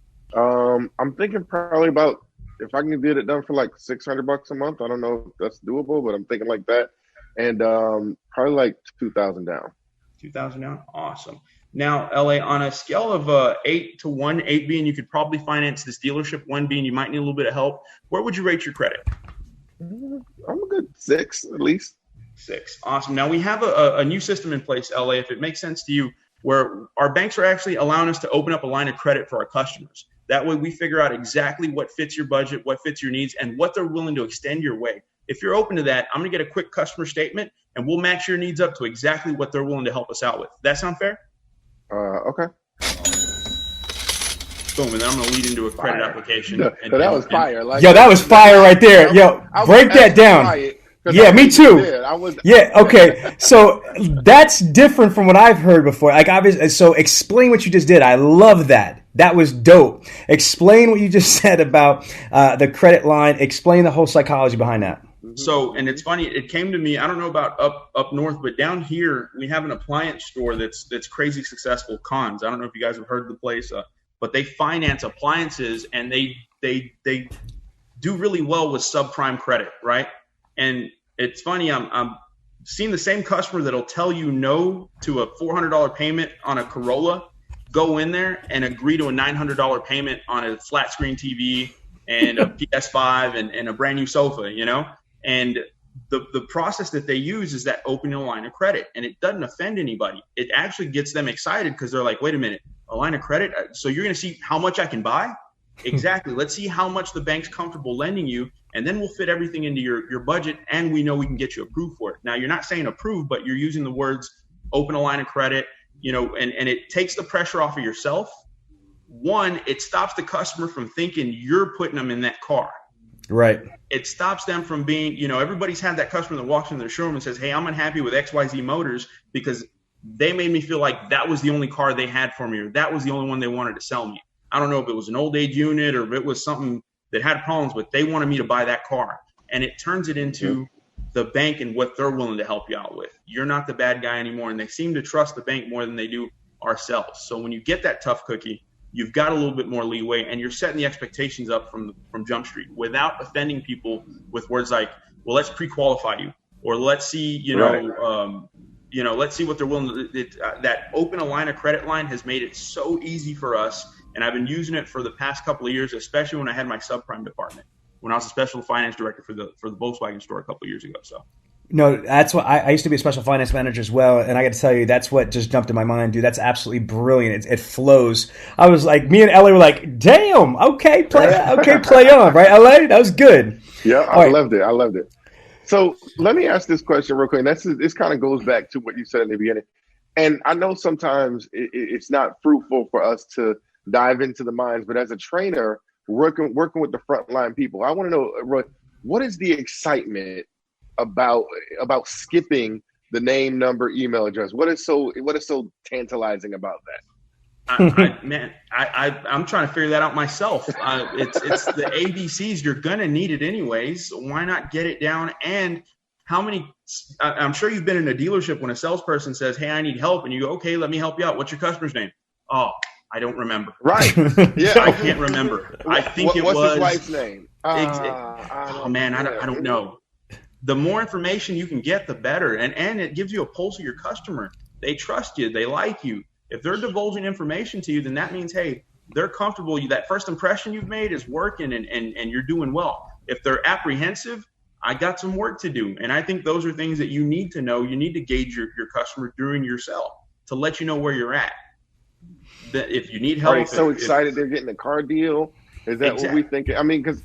I'm thinking probably about, if I can get it done for like $600 a month. I don't know if that's doable, but I'm thinking like that. And probably like $2,000 down. $2,000 down? Awesome. Now, LA, on a scale of 8 to 1, 8 being you could probably finance this dealership, 1 being you might need a little bit of help, where would you rate your credit? I'm a good 6 at least. 6. Awesome. Now, we have a new system in place, LA, if it makes sense to you, where our banks are actually allowing us to open up a line of credit for our customers. That way we figure out exactly what fits your budget, what fits your needs, and what they're willing to extend your way. If you're open to that, I'm going to get a quick customer statement, and we'll match your needs up to exactly what they're willing to help us out with. That sound fair? Okay. Boom, and then I'm going to lead into a credit application. That was fire. Like, yo, that was fire right there. Yo, break that down. Yeah, me too. Yeah, okay. So that's different from what I've heard before. Like, obviously, so explain what you just did. I love that. That was dope. Explain what you just said about the credit line. Explain the whole psychology behind that. So, and it's funny, it came to me, I don't know about up north, but down here, we have an appliance store that's crazy successful, Cons. I don't know if you guys have heard of the place, but they finance appliances, and they do really well with subprime credit, right? And it's funny, I'm seeing the same customer that'll tell you no to a $400 payment on a Corolla, go in there and agree to a $900 payment on a flat screen TV and a PS5 and a brand new sofa, you know? And the process that they use is that opening a line of credit, and it doesn't offend anybody. It actually gets them excited because they're like, wait a minute, a line of credit? So you're going to see how much I can buy? Exactly. Let's see how much the bank's comfortable lending you, and then we'll fit everything into your budget, and we know we can get you approved for it. Now, you're not saying approved, but you're using the words open a line of credit, you know, and it takes the pressure off of yourself. One, it stops the customer from thinking you're putting them in that car. Right. It stops them from being, you know, everybody's had that customer that walks into their showroom and says, hey, I'm unhappy with XYZ Motors because they made me feel like that was the only car they had for me, or that was the only one they wanted to sell me. I don't know if it was an old age unit or if it was something that had problems, but they wanted me to buy that car. And it turns it into the bank and what they're willing to help you out with. You're not the bad guy anymore. And they seem to trust the bank more than they do ourselves. So when you get that tough cookie, you've got a little bit more leeway, and you're setting the expectations up from Jump Street without offending people with words like, well, let's pre-qualify you, or let's see, let's see what they're willing to. That open a line of credit line has made it so easy for us. And I've been using it for the past couple of years, especially when I had my subprime department, when I was a special finance director for the Volkswagen store a couple of years ago. So. No, that's what I used to be a special finance manager as well. And I got to tell you, that's what just jumped in my mind, dude. That's absolutely brilliant. It flows. I was like, me and L.A. were like, damn, okay, play on, right, L.A.? That was good. Yeah, I loved it. So let me ask this question real quick. And this kind of goes back to what you said in the beginning. And I know sometimes it's not fruitful for us to dive into the minds, but as a trainer, working with the frontline people, I want to know, Roy, what is the excitement about skipping the name, number, email address? What is so tantalizing about that? I'm trying to figure that out myself. It's the ABCs. You're gonna need it anyways. So why not get it down? And how many? I'm sure you've been in a dealership when a salesperson says, "Hey, I need help," and you go, "Okay, let me help you out. What's your customer's name?" Oh, I don't remember. Right. Yeah, I can't remember. I think what's was his wife's name? I don't know. The more information you can get, the better. And it gives you a pulse of your customer. They trust you. They like you. If they're divulging information to you, then that means, hey, they're comfortable. That first impression you've made is working and you're doing well. If they're apprehensive, I got some work to do. And I think those are things that you need to know. You need to gauge your customer during your sell to let you know where you're at. That if you need help. Are they so excited they're getting a car deal? Is that what we think? I mean, because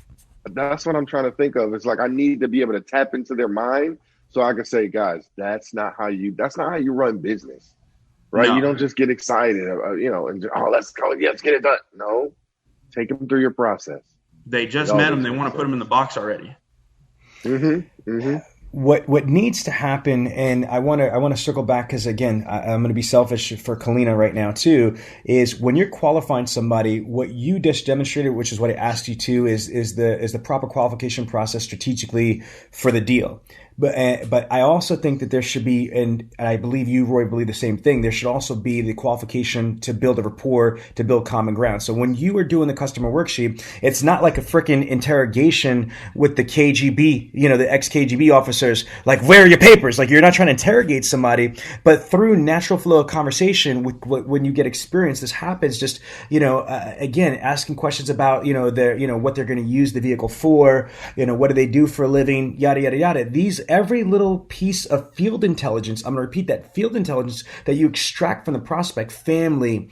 that's what I'm trying to think of. It's like I need to be able to tap into their mind so I can say, guys, that's not how you run business, right? No. You don't just get excited, and let's go, let's get it done. No, take them through your process. They just met them. They want to put them in the box already. What needs to happen, and I want to circle back because again, I'm going to be selfish for Kalina right now too, is when you're qualifying somebody, what you just demonstrated, which is what I asked you to, is the proper qualification process strategically for the deal. But I also think that there should be, and I believe you, Roy, believe the same thing. There should also be the qualification to build a rapport, to build common ground. So when you are doing the customer worksheet, it's not like a freaking interrogation with the KGB, the ex-KGB officers, like, where are your papers? Like, you're not trying to interrogate somebody, but through natural flow of conversation, when you get experience, this happens. Just, again, asking questions about, what they're going to use the vehicle for, what do they do for a living, yada, yada, yada. These every little piece of field intelligence, I'm going to repeat that, field intelligence that you extract from the prospect, family,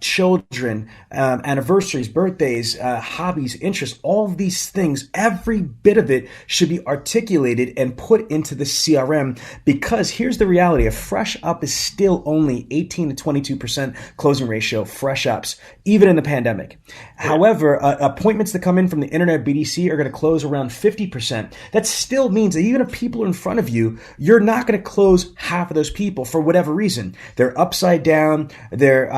children, anniversaries, birthdays, hobbies, interests, all of these things, every bit of it should be articulated and put into the CRM, because here's the reality. A fresh up is still only 18 to 22% closing ratio, fresh ups, even in the pandemic. However, appointments that come in from the internet BDC are going to close around 50%. That still means that even if people are in front of you, you're not going to close half of those people for whatever reason. They're upside down, their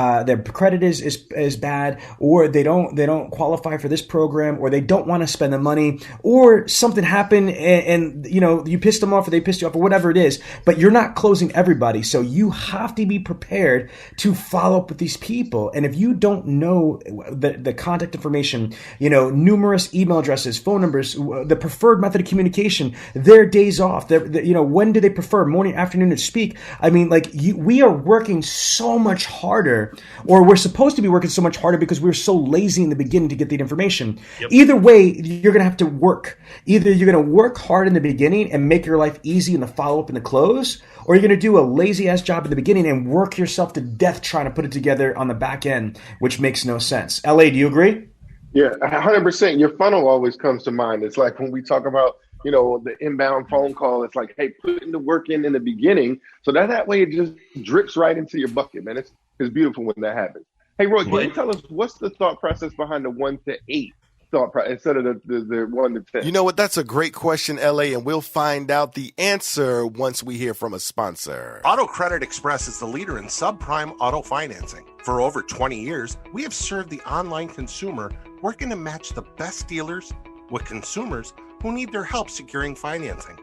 credit is bad, or they don't qualify for this program, or they don't want to spend the money, or something happened and you pissed them off or they pissed you off or whatever it is, but you're not closing everybody. So you have to be prepared to follow up with these people. And if you don't know the contact information, numerous email addresses, phone numbers, the preferred method of communication, their days off, when do they prefer, morning, afternoon to speak? I mean, we are working so much harder, or we're supposed to be working so much harder because we're so lazy in the beginning to get the information. Yep. Either way, you're going to have to work. Either you're going to work hard in the beginning and make your life easy in the follow-up and the close, or you're going to do a lazy-ass job at the beginning and work yourself to death trying to put it together on the back end, which makes no sense. LA, do you agree? Yeah, 100%. Your funnel always comes to mind. It's like when we talk about, the inbound phone call, it's like, hey, putting the work in the beginning, so that way it just drips right into your bucket, man. It's beautiful when that happens. Hey, Roy, can you tell us what's the thought process behind the 1 to 8 thought process instead of the 1 to 10? You know what? That's a great question, LA, and we'll find out the answer once we hear from a sponsor. Auto Credit Express is the leader in subprime auto financing. For over 20 years, we have served the online consumer, working to match the best dealers with consumers who need their help securing financing.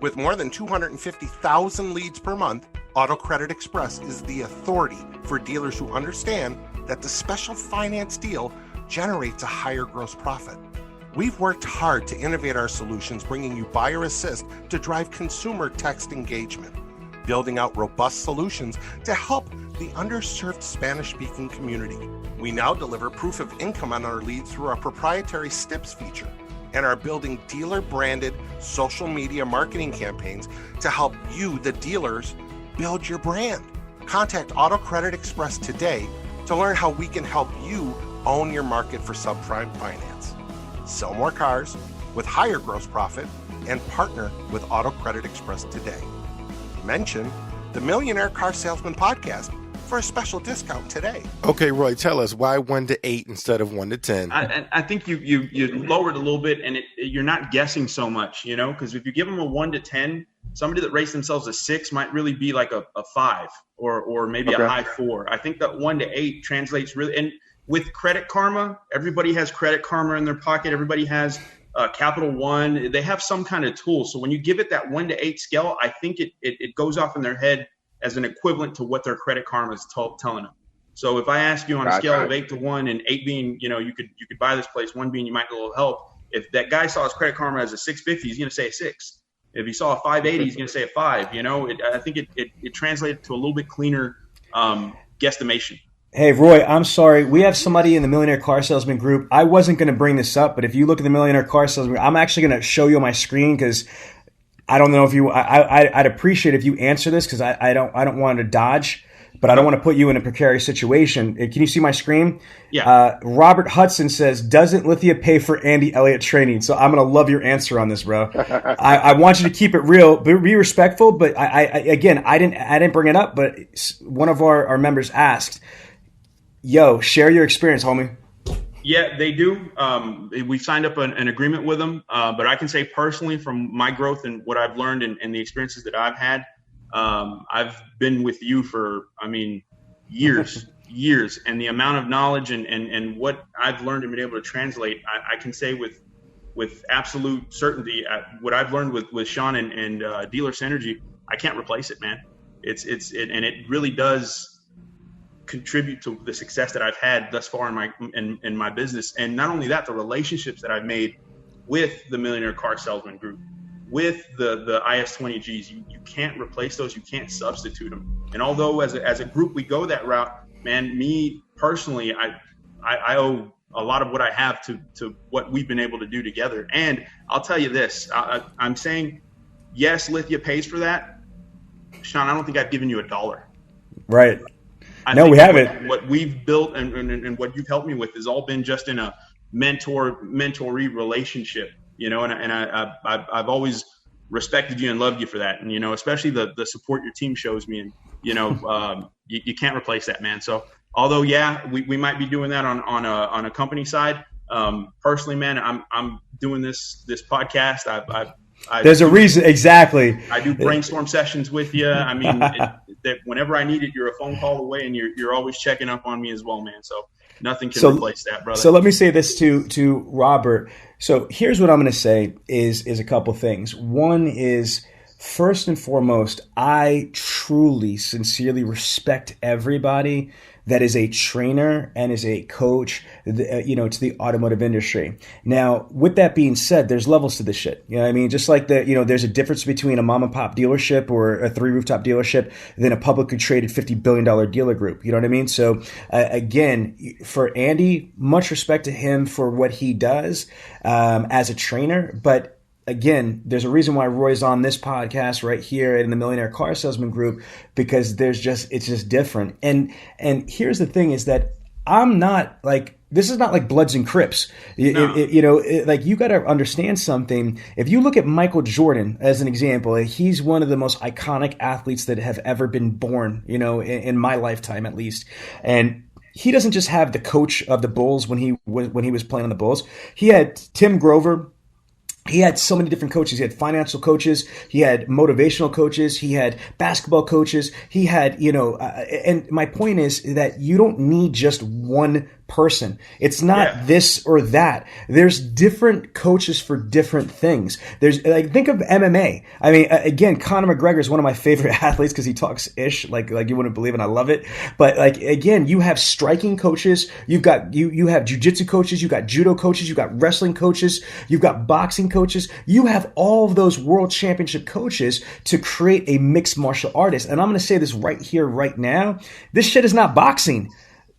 With more than 250,000 leads per month, Auto Credit Express is the authority for dealers who understand that the special finance deal generates a higher gross profit. We've worked hard to innovate our solutions, bringing you Buyer Assist to drive consumer text engagement, building out robust solutions to help the underserved Spanish-speaking community. We now deliver proof of income on our leads through our proprietary STIPS feature, and are building dealer-branded social media marketing campaigns to help you, the dealers, build your brand. Contact Auto Credit Express today to learn how we can help you own your market for subprime finance. Sell more cars with higher gross profit and partner with Auto Credit Express today. Mention the Millionaire Car Salesman podcast for a special discount today. Okay, Roy, tell us why 1 to 8 instead of 1 to 10. I think you lowered a little bit, and you're not guessing so much, because if you give them a 1 to 10, somebody that rates themselves a 6 might really be like a 5 or maybe a high 4. I think that 1 to 8 translates really, and with Credit Karma, everybody has Credit Karma in their pocket. Everybody has Capital One. They have some kind of tool. So when you give it that 1 to 8 scale, I think it goes off in their head as an equivalent to what their Credit Karma is telling them. So if I ask you on a scale of 8 to 1, and 8 being, you could buy this place, 1 being you might get a little help. If that guy saw his Credit Karma as a 650, he's going to say a 6. If he saw a 580, he's going to say a 5. I think it translated to a little bit cleaner guesstimation. Hey, Roy, I'm sorry. We have somebody in the Millionaire Car Salesman group. I wasn't going to bring this up, but if you look at the Millionaire Car Salesman, I'm actually going to show you on my screen, because I don't know if I'd appreciate if you answer this, because I don't want to dodge, but I don't want to put you in a precarious situation. Can you see my screen? Yeah. Robert Hudson says, doesn't Lithia pay for Andy Elliott training? So I'm going to love your answer on this, bro. I want you to keep it real, be respectful, but I didn't bring it up, but one of our members asked, yo, share your experience, homie. Yeah, they do. We signed up an agreement with them, but I can say personally from my growth and what I've learned and the experiences that I've had, I've been with you for, years, and the amount of knowledge and what I've learned and been able to translate, I can say with absolute certainty, what I've learned with Sean and Dealer Synergy, I can't replace it, man. And it really does contribute to the success that I've had thus far in my business. And not only that, the relationships that I've made with the Millionaire Car Salesman Group, with the IS-20Gs, you can't replace those. You can't substitute them. And although as a group we go that route, man, me personally, I owe a lot of what I have to what we've been able to do together. And I'll tell you this, I'm saying yes, Lithia pays for that. Sean, I don't think I've given you $1. Right. I No, think we haven't. What we've built and what you've helped me with has all been just in a mentoree relationship, and I've always respected you and loved you for that. And, especially the support your team shows me. And, you can't replace that, man. So although, we might be doing that on a company side. Personally, man, I'm doing this podcast. There's a reason. Exactly. I do brainstorm sessions with you. I mean, that whenever I need it, you're a phone call away, and you're always checking up on me as well, man. So nothing can replace that, brother. So let me say this to Robert. So here's what I'm going to say is a couple things. One is, first and foremost, I truly, sincerely respect everybody that is a trainer and is a coach, to the automotive industry. Now, with that being said, there's levels to this shit. You know what I mean? Just like there's a difference between a mom and pop dealership or a 3-rooftop dealership than a publicly traded $50 billion dealer group. You know what I mean? So again, for Andy, much respect to him for what he does as a trainer, but again, there's a reason why Roy's on this podcast right here in the Millionaire Car Salesman group, because it's just different. And here's the thing is that I'm not like, this is not like Bloods and Crips. No. You got to understand something. If you look at Michael Jordan as an example, he's one of the most iconic athletes that have ever been born, in my lifetime at least. And he doesn't just have the coach of the Bulls when he was playing on the Bulls. He had Tim Grover. He had so many different coaches. He had financial coaches. He had motivational coaches. He had basketball coaches. He had, and my point is that you don't need just one person. It's not this or that. There's different coaches for different things. There's think of MMA. I mean, again, Conor McGregor is one of my favorite athletes because he talks ish like you wouldn't believe, and I love it. But again, you have striking coaches. You've got you have jiu-jitsu coaches. You've got judo coaches. You've got wrestling coaches. You've got boxing coaches. You have all of those world championship coaches to create a mixed martial artist. And I'm going to say this right here, right now. This shit is not boxing.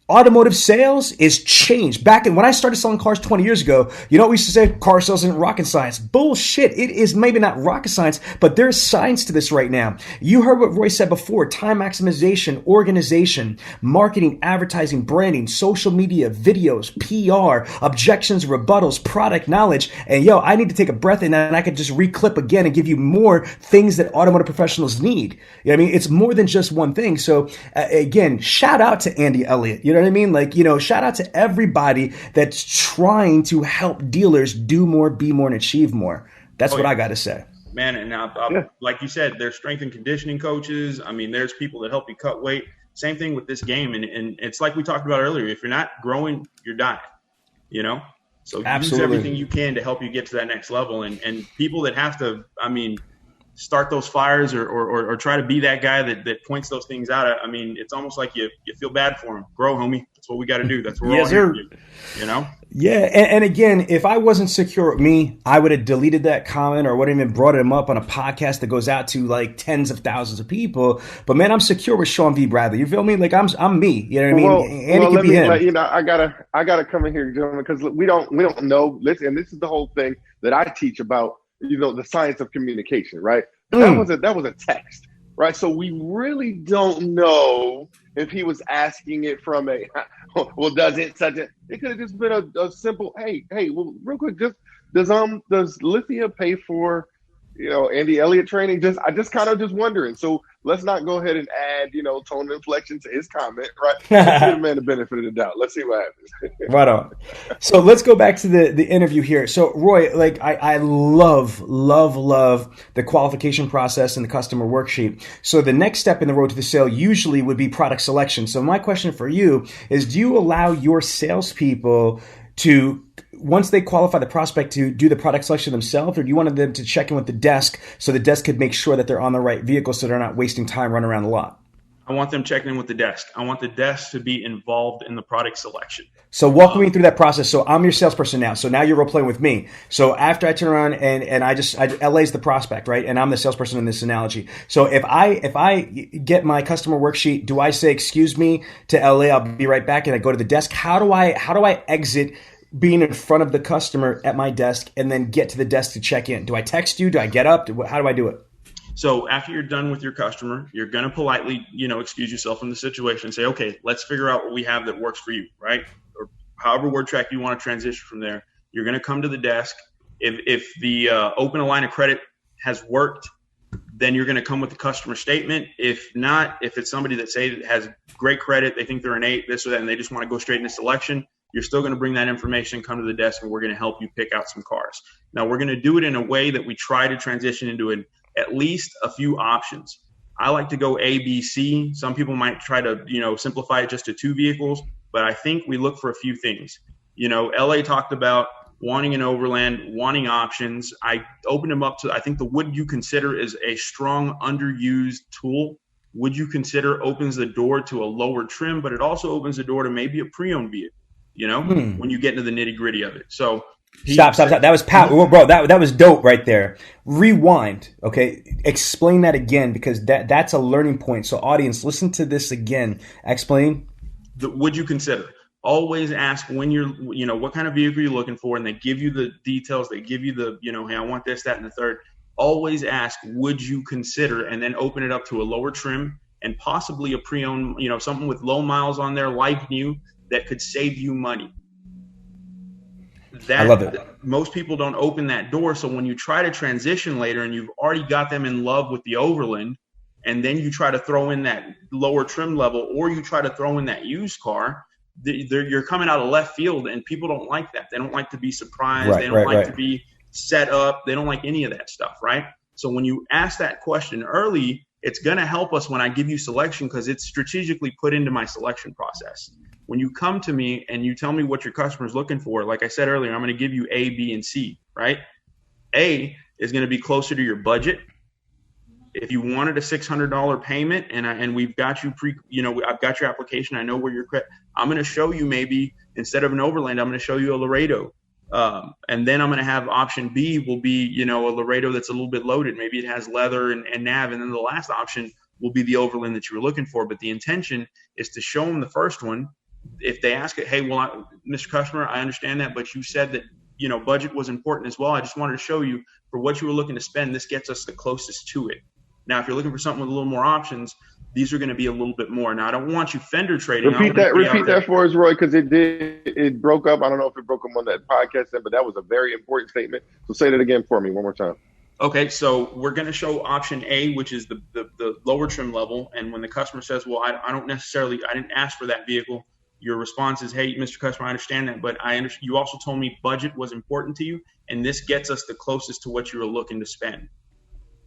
Automotive sales is changed. Back when I started selling cars 20 years ago, you know what we used to say? Car sales isn't rocket science. Bullshit. It is maybe not rocket science, but there's science to this right now. You heard what Roy said before: time maximization, organization, marketing, advertising, branding, social media, videos, PR, objections, rebuttals, product knowledge. And I need to take a breath and then I could just reclip again and give you more things that automotive professionals need. You know what I mean? It's more than just one thing. So again, shout out to Andy Elliott. You know what I mean? Shout out to everybody that's trying to help dealers do more, be more, and achieve more. That's what I got to say. Man, and like you said, there's strength and conditioning coaches. I mean, there's people that help you cut weight. Same thing with this game. And it's like we talked about earlier. If you're not growing, you're dying, So Absolutely. Use everything you can to help you get to that next level. And people that have to, start those fires or try to be that guy that points those things out. I mean, it's almost like you feel bad for him. Grow, homie. That's what we got to do. That's what we're all here to do, Yeah. And again, if I wasn't secure with me, I would have deleted that comment or wouldn't even brought him up on a podcast that goes out to like tens of thousands of people. But man, I'm secure with Sean V. Bradley. You feel me? Like I'm me. You know what I mean? And it could be him. I gotta come in here, gentlemen, because we don't know. Listen, and this is the whole thing that I teach about. The science of communication, right? That was a text, right? So we really don't know if he was asking it from does it could have just been a simple, hey, well, real quick, does Lithia pay for, Andy Elliott training? I just kind of just wondering. So let's not go ahead and add, tone and inflection to his comment, right? Let's give the man the benefit of the doubt. Let's see what happens. Right on. So let's go back to the interview here. So Roy, I love the qualification process and the customer worksheet. So the next step in the road to the sale usually would be product selection. So my question for you is, do you allow your salespeople to, once they qualify the prospect, to do the product selection themselves, or do you want them to check in with the desk so the desk could make sure that they're on the right vehicle so they're not wasting time running around the lot? I want them checking in with the desk. I want the desk to be involved in the product selection. So walk me through that process. So I'm your salesperson now. So now you're role playing with me. So after I turn around and LA's the prospect, right? And I'm the salesperson in this analogy. So if I get my customer worksheet, do I say, excuse me, to LA, I'll be right back, and I go to the desk? How do I exit being in front of the customer at my desk and then get to the desk to check in? Do I text you? Do I get up? How do I do it? So after you're done with your customer, you're going to politely, excuse yourself from the situation and say, okay, let's figure out what we have that works for you, right? Or however word track you want to transition from there. You're going to come to the desk. If the open a line of credit has worked, then you're going to come with the customer statement. If not, if it's somebody that has great credit, they think they're an 8, this or that, and they just want to go straight into selection, you're still going to bring that information, come to the desk, and we're going to help you pick out some cars. Now, we're going to do it in a way that we try to transition into at least a few options. I like to go A, B, C. Some people might try to, simplify it just to 2 vehicles, but I think we look for a few things. L.A. talked about wanting an overland, wanting options. I opened them up to, I think the would you consider is a strong underused tool. Would you consider opens the door to a lower trim, but it also opens the door to maybe a pre-owned vehicle, when you get into the nitty gritty of it. So Stop. That was bro. That was dope right there. Rewind. Okay. Explain that again, because that's a learning point. So audience, listen to this again. Explain. Would you consider? Always ask when you're, what kind of vehicle you're looking for, and they give you the details. They give you the, hey, I want this, that, and the third. Always ask, would you consider, and then open it up to a lower trim and possibly a pre-owned, something with low miles on there, like new, that could save you money. I love it. Most people don't open that door. So when you try to transition later and you've already got them in love with the Overland, and then you try to throw in that lower trim level, or you try to throw in that used car, you're coming out of left field, and people don't like that. They don't like to be surprised. They don't like to be set up. They don't like any of that stuff, right? So when you ask that question early, it's going to help us when I give you selection, because it's strategically put into my selection process. When you come to me and you tell me what your customer is looking for, like I said earlier, I'm going to give you A, B, and C, right? A is going to be closer to your budget. If you wanted a $600 payment and we've got you I've got your application, I know where you're I'm going to show you, maybe instead of an Overland, I'm going to show you a Laredo. And then I'm going to have option B will be, a Laredo that's a little bit loaded. Maybe it has leather and nav. And then the last option will be the Overland that you were looking for. But the intention is to show them the first one. If they ask it, hey, well, Mr. Customer, I understand that, but you said that, budget was important as well. I just wanted to show you for what you were looking to spend, this gets us the closest to it. Now, if you're looking for something with a little more options, these are going to be a little bit more. Now, I don't want you fender trading. Repeat that for us, Roy, because it broke up. I don't know if it broke up on that podcast, but that was a very important statement. So say that again for me one more time. Okay, so we're going to show option A, which is the lower trim level. And when the customer says, well, I didn't ask for that vehicle, your response is, hey, Mr. Customer, I understand that, but you also told me budget was important to you, and this gets us the closest to what you were looking to spend.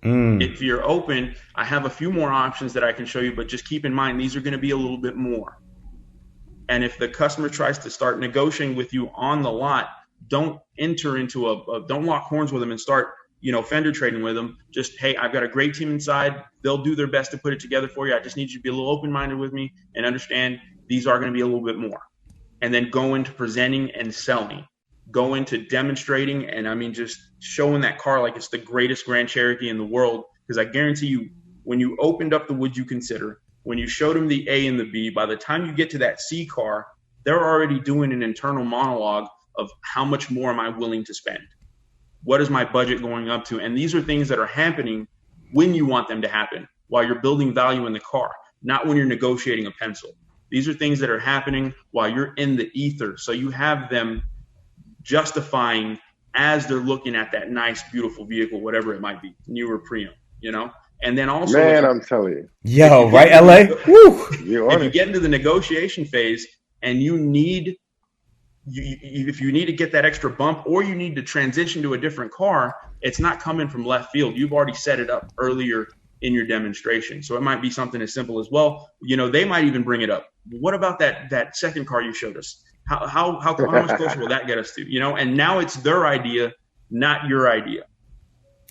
If you're open, I have a few more options that I can show you, but just keep in mind, these are going to be a little bit more. And if the customer tries to start negotiating with you on the lot, don't enter into don't lock horns with them and start, fender trading with them. Just, hey, I've got a great team inside. They'll do their best to put it together for you. I just need you to be a little open-minded with me and understand these are going to be a little bit more. And then go into presenting and selling. Go into demonstrating, and just showing that car like it's the greatest Grand Cherokee in the world. Because I guarantee you, when you opened up the would you consider, when you showed them the A and the B, by the time you get to that C car, they're already doing an internal monologue of how much more am I willing to spend? What is my budget going up to? And these are things that are happening when you want them to happen, while you're building value in the car, not when you're negotiating a pencil. These are things that are happening while you're in the ether. So you have them justifying as they're looking at that nice, beautiful vehicle, whatever it might be, new or pre-owned, And then also, man, I'm telling you, right, LA? Woo! If you get into the negotiation phase and if you need to get that extra bump, or you need to transition to a different car, it's not coming from left field. You've already set it up earlier in your demonstration. So it might be something as simple as, well, they might even bring it up. What about that second car you showed us? How much closer will that get us to? And now it's their idea, not your idea.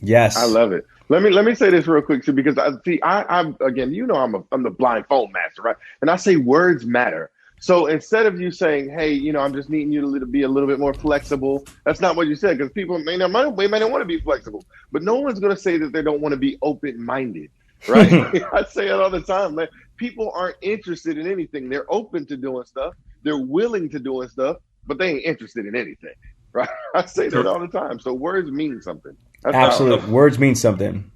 Yes, I love it. Let me say this real quick too, because I'm again, I'm the blind phone master, right? And I say words matter. So instead of you saying, hey, I'm just needing you to be a little bit more flexible, that's not what you said, because people may not want to be flexible, but no one's going to say that they don't want to be open-minded, right? I say it all the time, man. People aren't interested in anything. They're open to doing stuff. They're willing to doing stuff. but they ain't interested in anything, right? I say that all the time. So words mean something. That's Absolutely. Words mean something.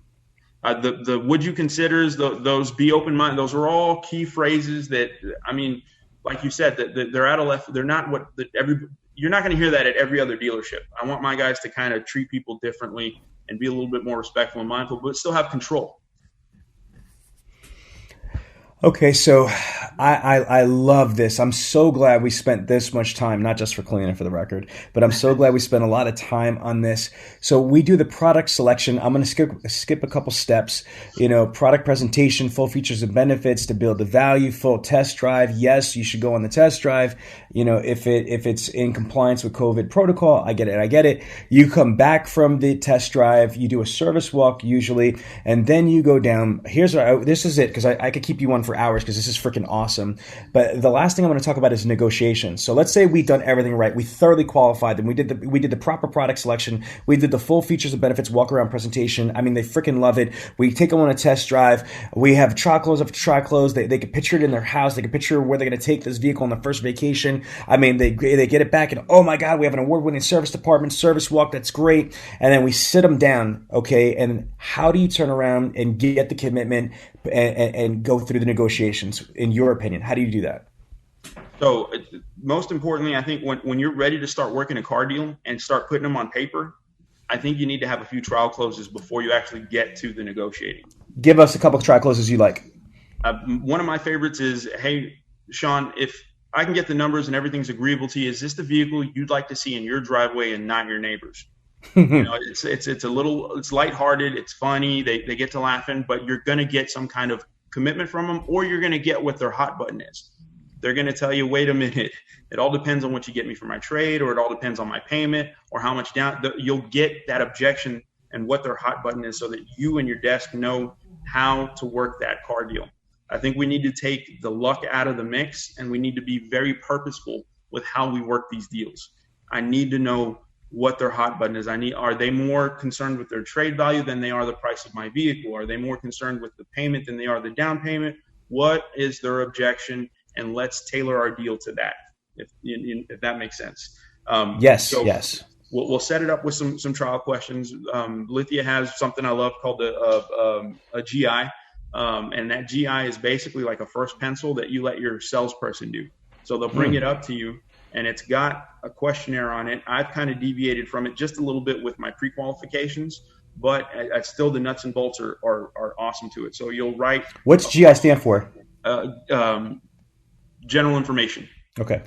The would you considers, those be open minded, those are all key phrases that, I mean, like you said, that they're out of left. They're not what you're not going to hear that at every other dealership. I want my guys to kind of treat people differently and be a little bit more respectful and mindful, but still have control. Okay, so I love this. I'm so glad we spent this much time, not just for cleaning for the record, but I'm so glad we spent a lot of time on this. So we do the product selection. I'm going to skip a couple steps. Product presentation, full features and benefits to build the value, full test drive. Yes, you should go on the test drive. If it's in compliance with COVID protocol, I get it. You come back from the test drive, you do a service walk usually, and then you go down. This is it, because I could keep you on for hours because this is freaking awesome. But the last thing I'm going to talk about is negotiations. So let's say we've done everything right. We thoroughly qualified them. We did the proper product selection. We did the full features and benefits walk around presentation. I mean, they freaking love it. We take them on a test drive. We have trial close after trial close. They can picture it in their house. They can picture where they're going to take this vehicle on the first vacation. I mean, they get it back and, oh my God, we have an award-winning service department, service walk. That's great. And then we sit them down. Okay. And how do you turn around and get the commitment and go through the negotiations, in your opinion? How do you do that? So most importantly, I think when you're ready to start working a car deal and start putting them on paper, I think you need to have a few trial closes before you actually get to the negotiating. Give us a couple of trial closes you like. One of my favorites is, hey, Sean, if I can get the numbers and everything's agreeable to you, is this the vehicle you'd like to see in your driveway and not your neighbor's? It's lighthearted, it's funny, they get to laughing, but you're going to get some kind of commitment from them, or you're going to get what their hot button is. They're going to tell you, wait a minute, it all depends on what you get me for my trade, or it all depends on my payment, or how much down. You'll get that objection and what their hot button is, so that you and your desk know how to work that car deal. I think we need to take the luck out of the mix, and we need to be very purposeful with how we work these deals. I need to know what their hot button is. Are they more concerned with their trade value than they are the price of my vehicle? Are they more concerned with the payment than they are the down payment? What is their objection? And let's tailor our deal to that, if that makes sense. Yes. We'll set it up with some trial questions. Lithia has something I love called a GI. And that GI is basically like a first pencil that you let your salesperson do. So they'll bring it up to you, and it's got a questionnaire on it. I've kind of deviated from it just a little bit with my pre-qualifications, but still the nuts and bolts are awesome to it. So you'll write. What's GI stand for? General information. Okay.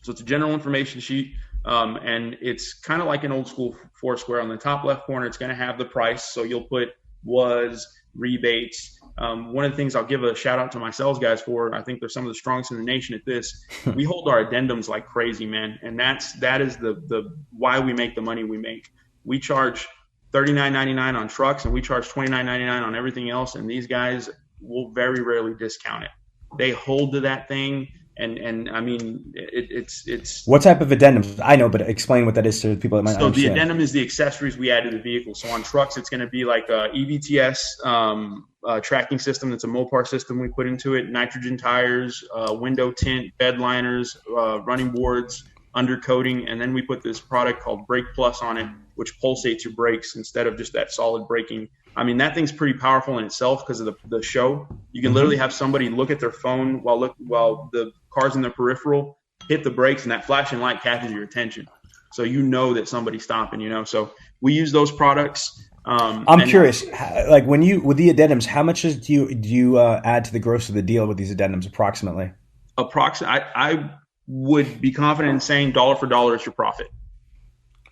So it's a general information sheet, and it's kind of like an old school Foursquare. On the top left corner, it's going to have the price. So you'll put was, rebates. One of the things I'll give a shout out to my sales guys for, I think they're some of the strongest in the nation at this. We hold our addendums like crazy, man. And that is the why we make the money we make. We charge $39.99 on trucks, and we charge $29.99 on everything else. And these guys will very rarely discount it. They hold to that thing. And I mean, it's what type of addendums? I know, but explain what that is to people that might not understand. So the addendum is the accessories we add to the vehicle. So on trucks, it's going to be like a EVTS tracking system. That's a Mopar system we put into it. Nitrogen tires, window tint, bed liners, running boards, undercoating, and then we put this product called Brake Plus on it, which pulsates your brakes instead of just that solid braking. I mean, that thing's pretty powerful in itself because of the show. You can literally have somebody look at their phone while the car's in their peripheral, hit the brakes, and that flashing light catches your attention. So you know that somebody's stopping, So we use those products. I'm curious, like with the addendums, how much do you add to the gross of the deal with these addendums approximately? I would be confident in saying dollar for dollar is your profit.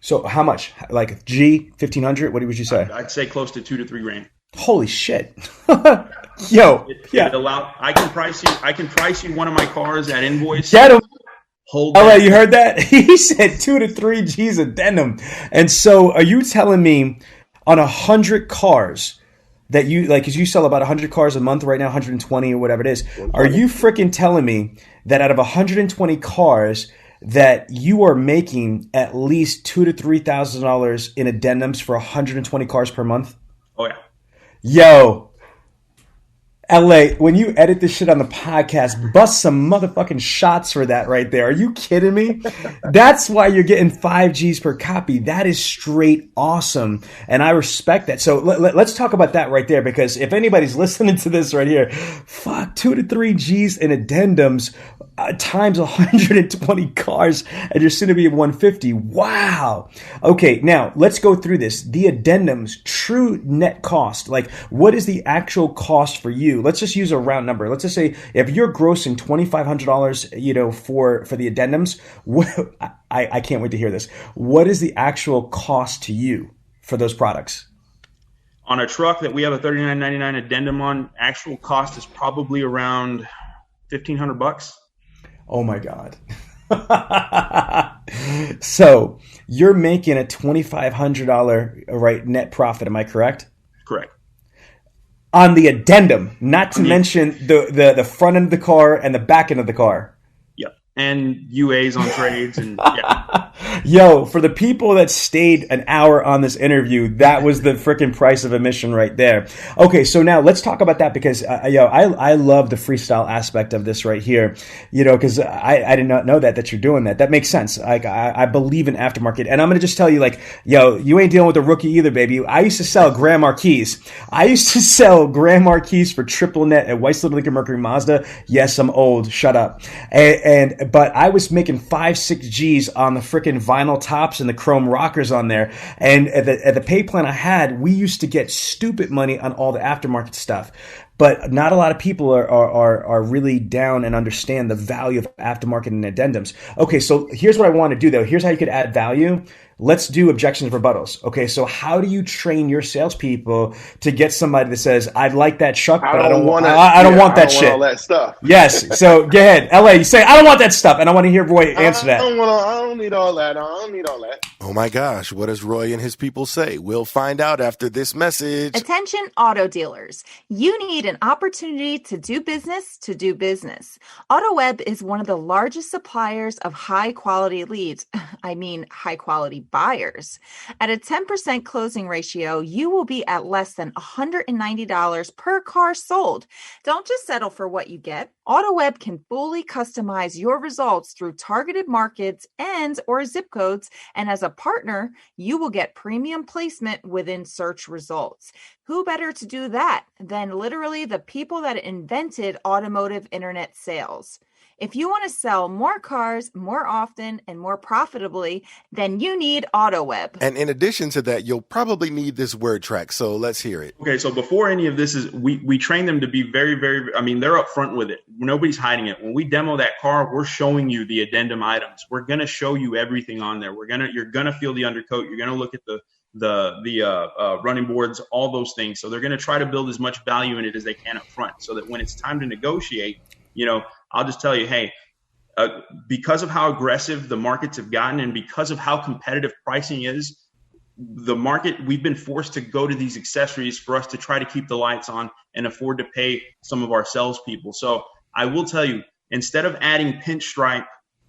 So how much? Like $1,500? What would you say? I'd say close to $2,000 to $3,000. Holy shit! Yo, I can price you one of my cars at invoice. Get him. Hold. All right, you heard that? He said 2 to 3 G's addendum. And so, are you telling me on 100 cars that you like? Because you sell about 100 cars a month right now, 120 or whatever it is. Are you freaking telling me that out of 120 cars that you are making at least $2,000 to $3,000 in addendums for 120 cars per month? Oh yeah. Yo, LA, when you edit this shit on the podcast, bust some motherfucking shots for that right there. Are you kidding me? That's why you're getting 5 G's per copy. That is straight awesome. And I respect that. So let's talk about that right there, because if anybody's listening to this right here, fuck, 2 to 3 G's in addendums times 120 cars, and you're soon to be at 150. Wow. Okay, now let's go through this. The addendums, true net cost. Like, what is the actual cost for you? Let's just use a round number. Let's just say if you're grossing $2,500, for the addendums, I can't wait to hear this. What is the actual cost to you for those products? On a truck that we have a $39.99 addendum on, actual cost is probably around $1,500. Oh my God. So you're making a $2,500 right net profit. Am I correct? Correct. On the addendum, not to mention the front end of the car and the back end of the car. Yep. And UAs on trades and yeah. Yo, for the people that stayed an hour on this interview, that was the freaking price of admission right there. Okay, so now let's talk about that, because I love the freestyle aspect of this right here. Because I did not know that you're doing that. That makes sense. I believe in aftermarket, and I'm gonna just tell you, you ain't dealing with a rookie either, baby. I used to sell Grand Marquis. For triple net at Weiss Little Lincoln Mercury Mazda. Yes, I'm old. Shut up. But I was making 5-6 G's on the freaking vinyl tops and the chrome rockers on there. And at the pay plan I had, we used to get stupid money on all the aftermarket stuff. But not a lot of people are really down and understand the value of aftermarket and addendums. Okay, so here's what I want to do, though. Here's how you could add value. Let's do objections and rebuttals. Okay, so how do you train your salespeople to get somebody that says, "I'd like that truck, but I don't want that shit." All that stuff. Yes. So go ahead, LA. You say, "I don't want that stuff," and I want to hear Roy answer that. I don't need all that. I don't need all that. Oh my gosh, what does Roy and his people say? We'll find out after this message. Attention auto dealers. You need an opportunity to do business. AutoWeb is one of the largest suppliers of high quality leads. High quality buyers. At a 10% closing ratio, you will be at less than $190 per car sold. Don't just settle for what you get. AutoWeb can fully customize your results through targeted markets and/or zip codes, and as a partner, you will get premium placement within search results. Who better to do that than literally the people that invented automotive internet sales? If you want to sell more cars more often and more profitably, then you need AutoWeb. And in addition to that, you'll probably need this word track. So let's hear it. Okay, so before any of this we train them to be very, very, they're upfront with it. Nobody's hiding it. When we demo that car, we're showing you the addendum items. We're going to show you everything on there. You're going to feel the undercoat. You're going to look at the running boards, all those things. So they're going to try to build as much value in it as they can up front, so that when it's time to negotiate, I'll just tell you, hey, because of how aggressive the markets have gotten and because of how competitive pricing is, the market, we've been forced to go to these accessories for us to try to keep the lights on and afford to pay some of our salespeople. So I will tell you, instead of adding pinstripe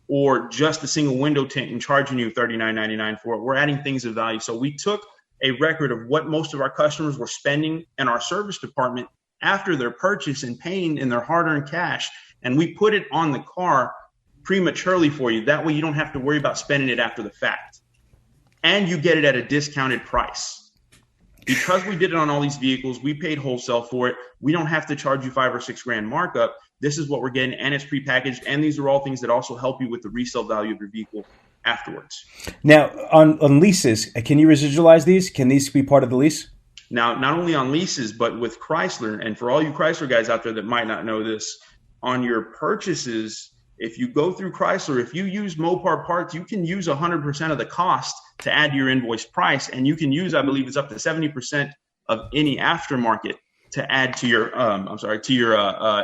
or just a single window tint and charging you $39.99 for it, we're adding things of value. So we took a record of what most of our customers were spending in our service department after their purchase and paying in their hard-earned cash, and we put it on the car prematurely for you. That way you don't have to worry about spending it after the fact. And you get it at a discounted price. Because we did it on all these vehicles, we paid wholesale for it. We don't have to charge you $5,000 or $6,000 markup. This is what we're getting, and it's prepackaged. And these are all things that also help you with the resale value of your vehicle afterwards. Now, on leases, can you residualize these? Can these be part of the lease? Now, not only on leases, but with Chrysler, and for all you Chrysler guys out there that might not know this, on your purchases, if you go through Chrysler, if you use Mopar parts, you can use 100% of the cost to add to your invoice price. And you can use, I believe it's up to 70% of any aftermarket to add to your,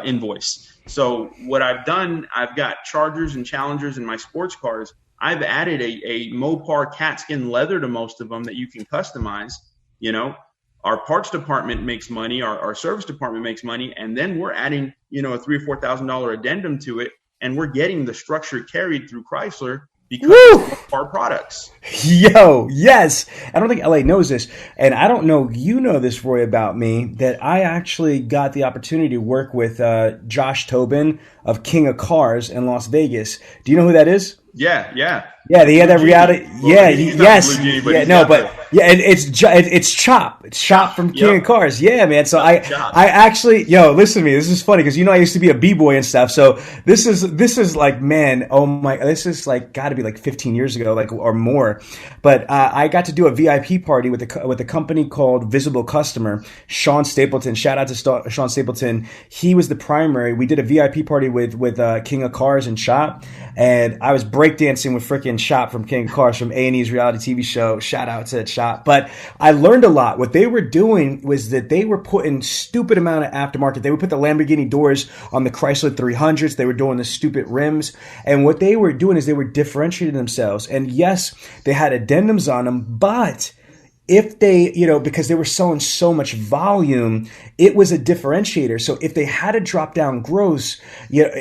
invoice. So what I've done, I've got Chargers and Challengers in my sports cars. I've added a Mopar cat skin leather to most of them that you can customize. Our parts department makes money, our service department makes money, and then we're adding, a $3,000 or $4,000 addendum to it, and we're getting the structure carried through Chrysler because it's our products. Yo, yes. I don't think LA knows this. And I don't know, you know this, Roy, about me, that I actually got the opportunity to work with Josh Tobin of King of Cars in Las Vegas. Do you know who that is? Yeah. Yeah, they had that reality. Well, he's not Blue Genie, it's Chop. It's Chop from King of Cars. Yeah, man. So I actually, listen to me. This is funny because I used to be a b-boy and stuff. So this is like, man, oh my, this is like got to be like 15 years ago, like or more. But I got to do a VIP party with a company called Visible Customer. Sean Stapleton. Shout out to Sean Stapleton. He was the primary. We did a VIP party with King of Cars and Chop, and I was breakdancing with freaking Chop from King of Cars from A&E's reality TV show. Shout out to Chop. But I learned a lot. What they were doing was that they were putting stupid amount of aftermarket. They would put the Lamborghini doors on the Chrysler 300s. They were doing the stupid rims. And what they were doing is they were differentiating themselves. And yes, they had addendums on them, but if they, because they were selling so much volume, it was a differentiator. So if they had to drop down gross,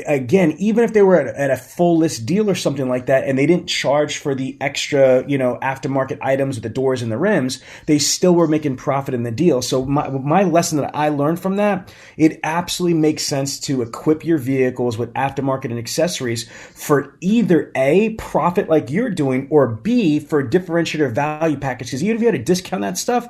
again, even if they were at a full list deal or something like that, and they didn't charge for the extra, aftermarket items with the doors and the rims, they still were making profit in the deal. So my lesson that I learned from that, it absolutely makes sense to equip your vehicles with aftermarket and accessories for either A, profit like you're doing, or B, for a differentiator value package. Because even if you had a discount that stuff,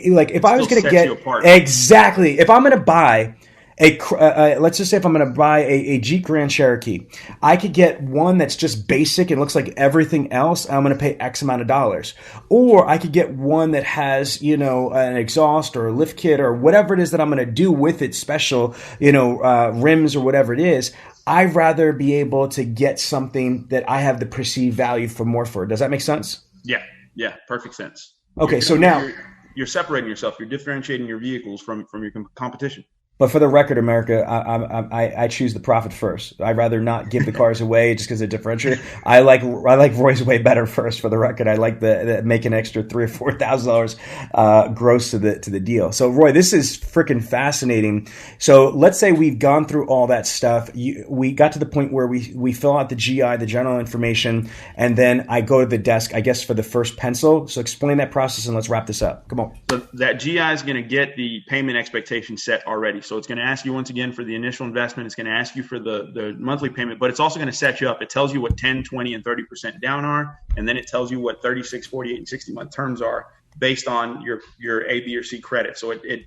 like if I was going to get exactly, if I'm going to buy let's just say if I'm going to buy a Jeep Grand Cherokee, I could get one that's just basic and looks like everything else. And I'm going to pay X amount of dollars, or I could get one that has an exhaust or a lift kit or whatever it is that I'm going to do with it, special rims or whatever it is. I'd rather be able to get something that I have the perceived value for more for. Does that make sense? Yeah, perfect sense. Okay, so now you're separating yourself. You're differentiating your vehicles from your competition. But for the record, America, I choose the profit first. I'd rather not give the cars away just because they're differentiated. I like Roy's way better first. For the record, I like the make an extra $3,000 or $4,000 gross to the deal. So Roy, this is freaking fascinating. So let's say we've gone through all that stuff. We got to the point where we fill out the GI, the general information, and then I go to the desk, I guess, for the first pencil. So explain that process and let's wrap this up. Come on. So that GI is going to get the payment expectation set already. So it's going to ask you once again for the initial investment. It's going to ask you for the monthly payment, but it's also going to set you up. It tells you what 10, 20, and 30% down are, and then it tells you what 36, 48, and 60-month terms are based on your A, B, or C credit. So it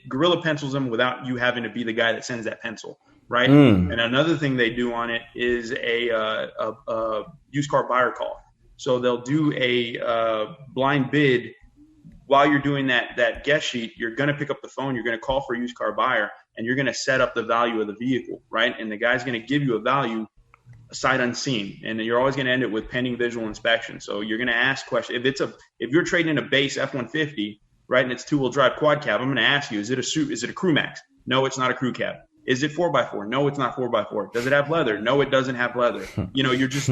gorilla pencils them without you having to be the guy that sends that pencil, right? And another thing they do on it is a used car buyer call. So they'll do a blind bid. While you're doing that guest sheet, you're going to pick up the phone, you're going to call for a used car buyer, and you're going to set up the value of the vehicle, right? And the guy's going to give you a value sight unseen, and you're always going to end it with pending visual inspection. So you're going to ask questions. If you're trading in a base F-150, right, and it's two-wheel drive quad cab, I'm going to ask you, is it a crew max? No, it's not a crew cab. Is it 4x4? No, it's not 4x4. Does it have leather? No, it doesn't have leather. You're just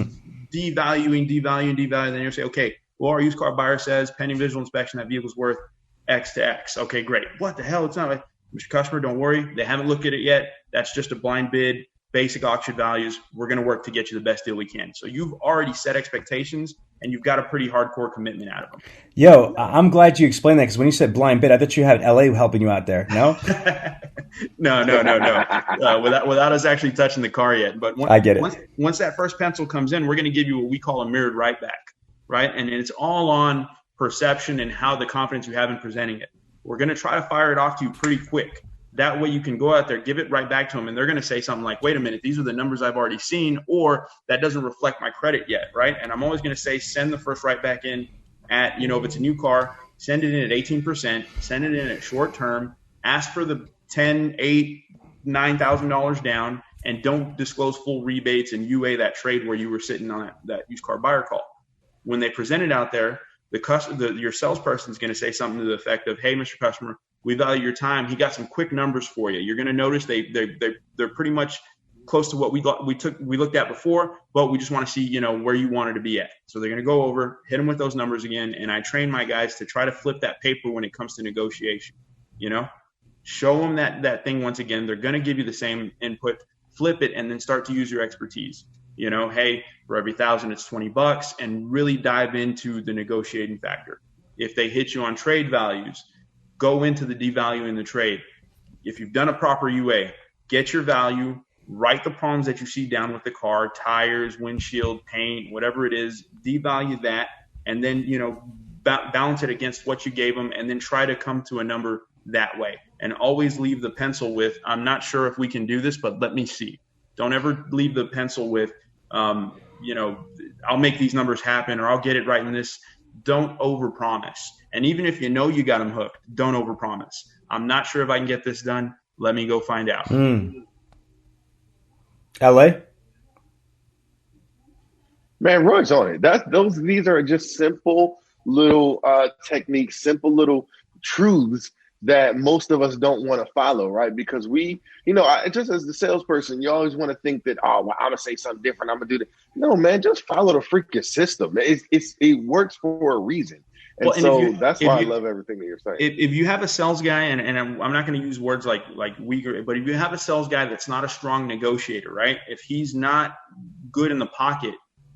devaluing. Then you'll say, okay, well, our used car buyer says pending visual inspection, that vehicle's worth X to X. Okay, great. What the hell? It's not like, Mr. Customer, don't worry. They haven't looked at it yet. That's just a blind bid, basic auction values. We're going to work to get you the best deal we can. So you've already set expectations, and you've got a pretty hardcore commitment out of them. Yo, I'm glad you explained that, because when you said blind bid, I thought you had L.A. helping you out there. No? No. Without us actually touching the car yet. But I get it. Once that first pencil comes in, we're going to give you what we call a mirrored right back. Right. And it's all on perception and how the confidence you have in presenting it. We're going to try to fire it off to you pretty quick. That way you can go out there, give it right back to them. And they're going to say something like, wait a minute, these are the numbers I've already seen, or that doesn't reflect my credit yet. Right. And I'm always going to say, send the first right back in at, if it's a new car, send it in at 18%, send it in at short term, ask for the $10,000, $8,000, $9,000 down, and don't disclose full rebates and UA that trade where you were sitting on that used car buyer call. When they present it out there, your salesperson is going to say something to the effect of, hey, Mr. Customer, we value your time. He got some quick numbers for you. You're going to notice they're pretty much close to what we looked at before, but we just want to see, where you wanted to be at. So they're going to go over, hit them with those numbers again. And I train my guys to try to flip that paper when it comes to negotiation, show them that thing once again. They're going to give you the same input, flip it, and then start to use your expertise. Hey, for every 1,000, it's $20, and really dive into the negotiating factor. If they hit you on trade values, go into the devaluing the trade. If you've done a proper UA, get your value, write the problems that you see down with the car, tires, windshield, paint, whatever it is, devalue that, and then, balance it against what you gave them, and then try to come to a number that way. And always leave the pencil with, I'm not sure if we can do this, but let me see. Don't ever leave the pencil with, I'll make these numbers happen, or I'll get it right in this. Don't overpromise. And even if you know you got them hooked, don't overpromise. I'm not sure if I can get this done. Let me go find out. L.A.? Man, Roy's on it. These are just simple little techniques, simple little truths that most of us don't want to follow, right? Because we, just as the salesperson, you always want to think that, I'm going to say something different. I'm going to do that. No, man, just follow the freaking system. It works for a reason. And that's why I love everything that you're saying. If you have a sales guy, and I'm not going to use words like weaker, but if you have a sales guy that's not a strong negotiator, right? If he's not good in the pocket,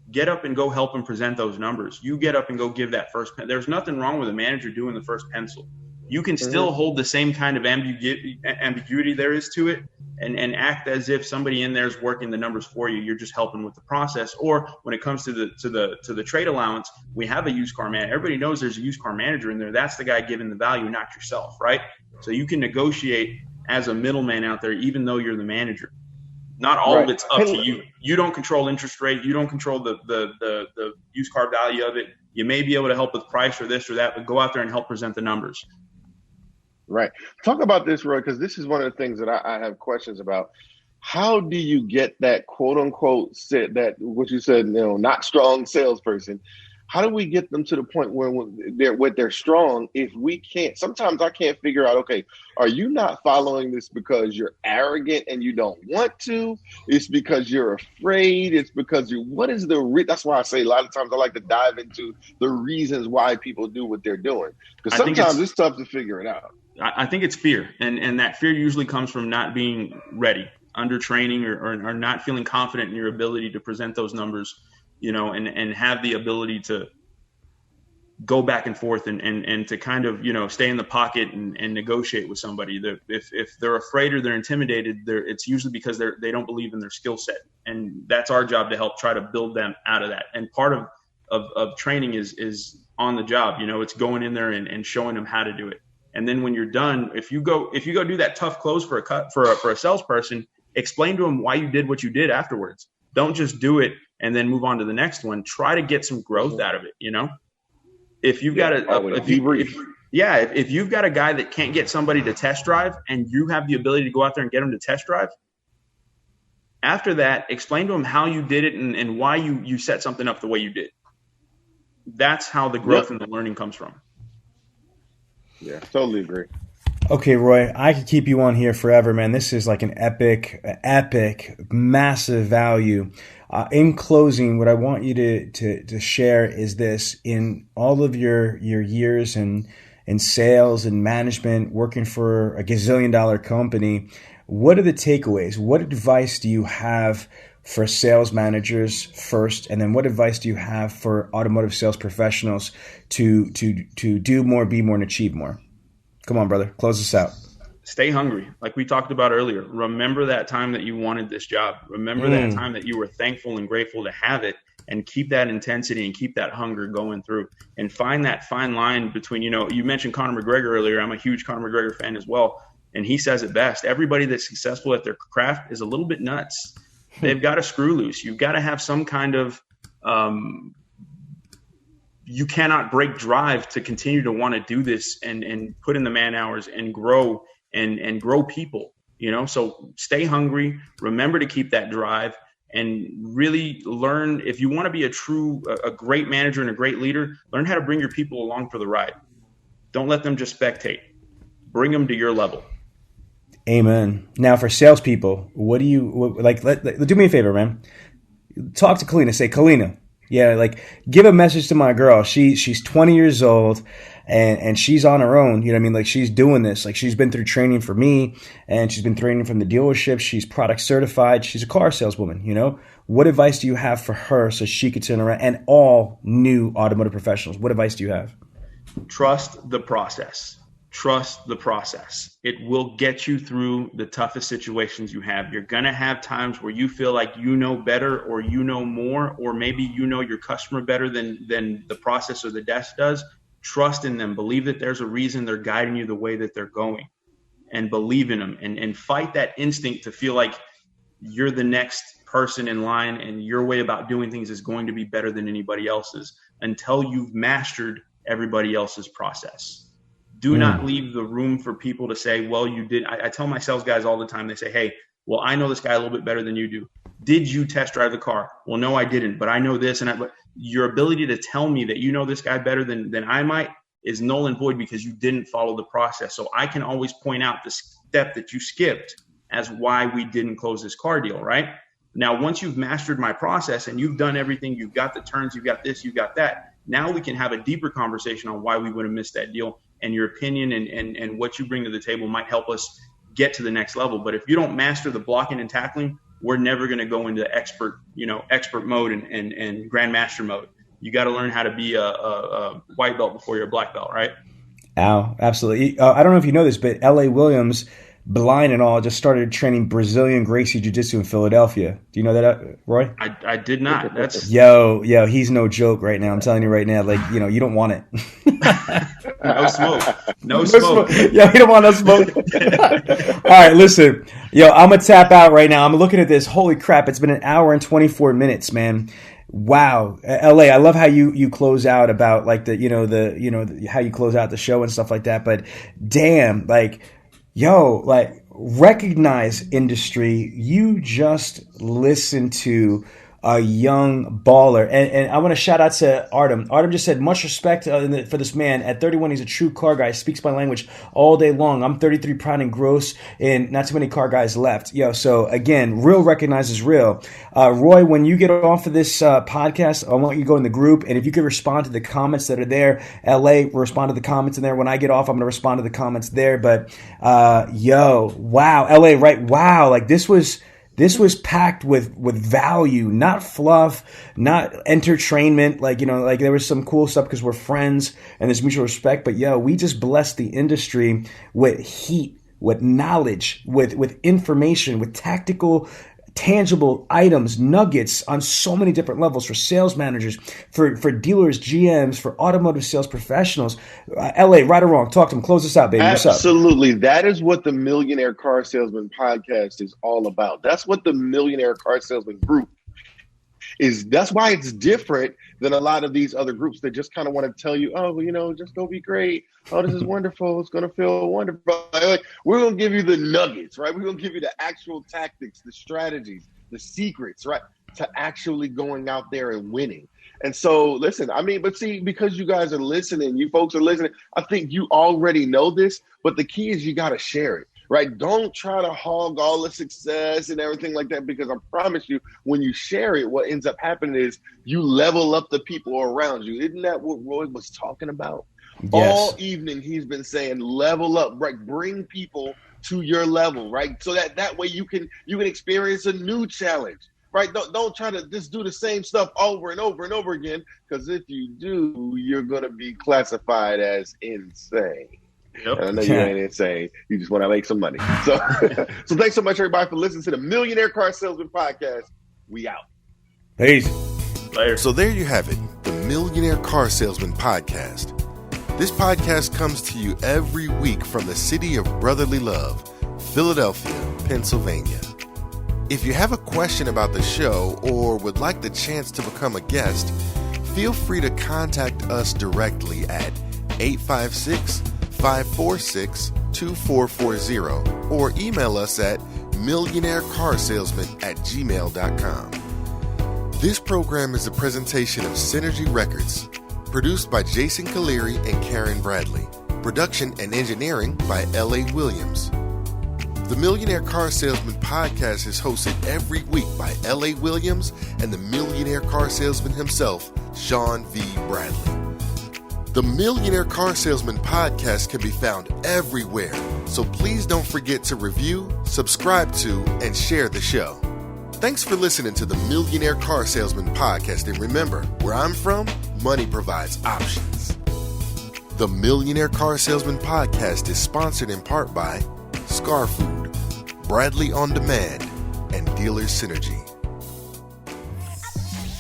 get up and go help him present those numbers. You get up and go give that first pen. There's nothing wrong with a manager doing the first pencil. You can still hold the same kind of ambiguity there is to it, and act as if somebody in there is working the numbers for you. You're just helping with the process. Or when it comes to the trade allowance, we have a used car manager. Everybody knows there's a used car manager in there. That's the guy giving the value, not yourself, right? So you can negotiate as a middleman out there, even though you're the manager. Not all of it's up to you. You don't control interest rate. You don't control the used car value of it. You may be able to help with price or this or that, but go out there and help present the numbers. Right. Talk about this, Roy, because this is one of the things that I have questions about. How do you get that quote unquote what you said, not strong salesperson? How do we get them to the point where they're strong if we can't? Sometimes I can't figure out, okay, are you not following this because you're arrogant and you don't want to? It's because you're afraid. It's because what is that's why I say a lot of times I like to dive into the reasons why people do what they're doing. Because sometimes it's tough to figure it out. I think it's fear. And that fear usually comes from not being ready, under training, or not feeling confident in your ability to present those numbers, and have the ability to go back and forth and to kind of, stay in the pocket and negotiate with somebody. If they're afraid or they're intimidated, it's usually because they don't believe in their skill set. And that's our job to help try to build them out of that. And part of training is on the job. It's going in there and showing them how to do it. And then when you're done, if you go do that tough close for a salesperson, explain to them why you did what you did afterwards. Don't just do it and then move on to the next one. Try to get some growth out of it. If you've got if you've got a guy that can't get somebody to test drive, and you have the ability to go out there and get them to test drive, after that, explain to them how you did it and why you set something up the way you did. That's how the growth and the learning comes from. Yeah, totally agree. Okay, Roy, I could keep you on here forever, man. This is like an epic, massive value. In closing, what I want you to share is this: in all of your years in sales and management, working for a gazillion-dollar company, what are the takeaways? What advice do you have for sales managers first, and then what advice do you have for automotive sales professionals to do more, be more, and achieve more? Come on, brother, close us out. Stay hungry. Like we talked about earlier, remember that time that you wanted this job. Remember that time that you were thankful and grateful to have it, and keep that intensity and keep that hunger going through, and find that fine line between, you mentioned Conor McGregor earlier. I'm a huge Conor McGregor fan as well. And he says it best. Everybody that's successful at their craft is a little bit nuts. They've got a screw loose. You've got to have some kind of, you cannot break drive to continue to want to do this and put in the man hours and grow and grow people, so stay hungry, remember to keep that drive, and really learn. If you want to be a great manager and a great leader, learn how to bring your people along for the ride. Don't let them just spectate. Bring them to your level. Amen. Now, for salespeople, what do you like? Do me a favor, man. Talk to Kalina. Say, Kalina, Yeah, like give a message to my girl. She's 20 years old and she's on her own. You know what I mean? Like she's doing this. Like she's been through training for me and she's been training from the dealership. She's product certified. She's a car saleswoman, you know? What advice do you have for her so she could turn around, and all new automotive professionals? What advice do you have? Trust the process. Trust the process. It will get you through the toughest situations you have. You're going to have times where you feel like you know better, or you know more, or maybe you know your customer better than the process or the desk does. Trust in them. Believe that there's a reason they're guiding you the way that they're going, and believe in them, and fight that instinct to feel like you're the next person in line and your way about doing things is going to be better than anybody else's until you've mastered everybody else's process. Do not leave the room for people to say, well, you did. I tell my sales guys all the time, they say, hey, well, I know this guy a little bit better than you do. Did you test drive the car? Well, no, I didn't, but I know this. But your ability to tell me that you know this guy better than I might is null and void because you didn't follow the process. So I can always point out the step that you skipped as why we didn't close this car deal, right? Now, once you've mastered my process and you've done everything, you've got the turns, you've got this, you've got that, now we can have a deeper conversation on why we would have missed that deal, and your opinion and what you bring to the table might help us get to the next level. But if you don't master the blocking and tackling, we're never going to go into expert mode and grandmaster mode. You got to learn how to be a white belt before you're a black belt, right? Absolutely. I don't know if you know this, but L.A. Williams, blind and all, just started training Brazilian Gracie Jiu-Jitsu in Philadelphia. Do you know that, Roy? I did not. That's yo, he's no joke right now. I'm telling you right now, like, you know, you don't want it. No smoke. No smoke. Yo, you don't want no smoke. All right, listen. Yo, I'm going to tap out right now. I'm looking at this. Holy crap, it's been an hour and 24 minutes, man. Wow. LA, I love how you close out about like how you close out the show and stuff like that. But damn, like, yo, like, recognize industry. You just listen to a young baller. And I want to shout out to Artem. Artem just said, much respect for this man. At 31, he's a true car guy. Speaks my language all day long. I'm 33, proud and gross, and not too many car guys left. Yo, so again, real recognizes real. Roy, when you get off of this podcast, I want you to go in the group, and if you could respond to the comments that are there. LA, respond to the comments in there. When I get off, I'm going to respond to the comments there. But yo, wow. LA, right? Wow. Like this was packed with value, not fluff, not entertainment. Like, you know, like there was some cool stuff because we're friends and there's mutual respect. But yo, we just blessed the industry with heat, with knowledge, with information, with tactical, tangible items, nuggets on so many different levels for sales managers, for dealers, GMs, for automotive sales professionals. LA, right or wrong? Talk to them. Close this out, baby. What's up? Absolutely. That is what the Millionaire Car Salesman podcast is all about. That's what the Millionaire Car Salesman group is. That's why it's different than a lot of these other groups that just kind of want to tell you, oh, you know, just go be great. Oh, this is wonderful. It's going to feel wonderful. Like, we're going to give you the nuggets, right? We're going to give you the actual tactics, the strategies, the secrets, right, to actually going out there and winning. And so, listen, I mean, but see, because you guys are listening, you folks are listening, I think you already know this, but the key is you got to share it. Right? Don't try to hog all the success and everything like that, because I promise you, when you share it, what ends up happening is you level up the people around you. Isn't that what Roy was talking about? Yes. All evening, he's been saying level up, right? Bring people to your level, right? So that way you can experience a new challenge, right? Don't try to just do the same stuff over and over and over again, because if you do, you're going to be classified as insane. Yep. And I know you ain't insane. You just want to make some money. So thanks so much, everybody, for listening to the Millionaire Car Salesman podcast. We out. Peace. Later. So there you have it, the Millionaire Car Salesman podcast. This podcast comes to you every week from the city of brotherly love, Philadelphia, Pennsylvania. If you have a question about the show or would like the chance to become a guest, feel free to contact us directly at 856-546-2440 or email us at millionairecarsalesman@gmail.com. This program is a presentation of Synergy Records, produced by Jason Caleri and Karen Bradley. Production and engineering by L.A. Williams. The Millionaire Car Salesman podcast is hosted every week by L.A. Williams and the Millionaire Car Salesman himself, Sean V. Bradley. The Millionaire Car Salesman podcast can be found everywhere, so please don't forget to review, subscribe to, and share the show. Thanks for listening to the Millionaire Car Salesman podcast, and remember, where I'm from, money provides options. The Millionaire Car Salesman podcast is sponsored in part by Scar Food, Bradley On Demand, and Dealer Synergy.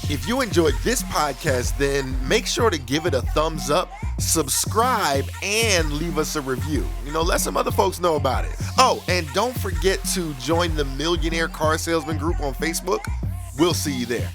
If you enjoyed this podcast, then make sure to give it a thumbs up, subscribe, and leave us a review. Let some other folks know about it. Oh, and don't forget to join the Millionaire Car Salesman group on Facebook. We'll see you there.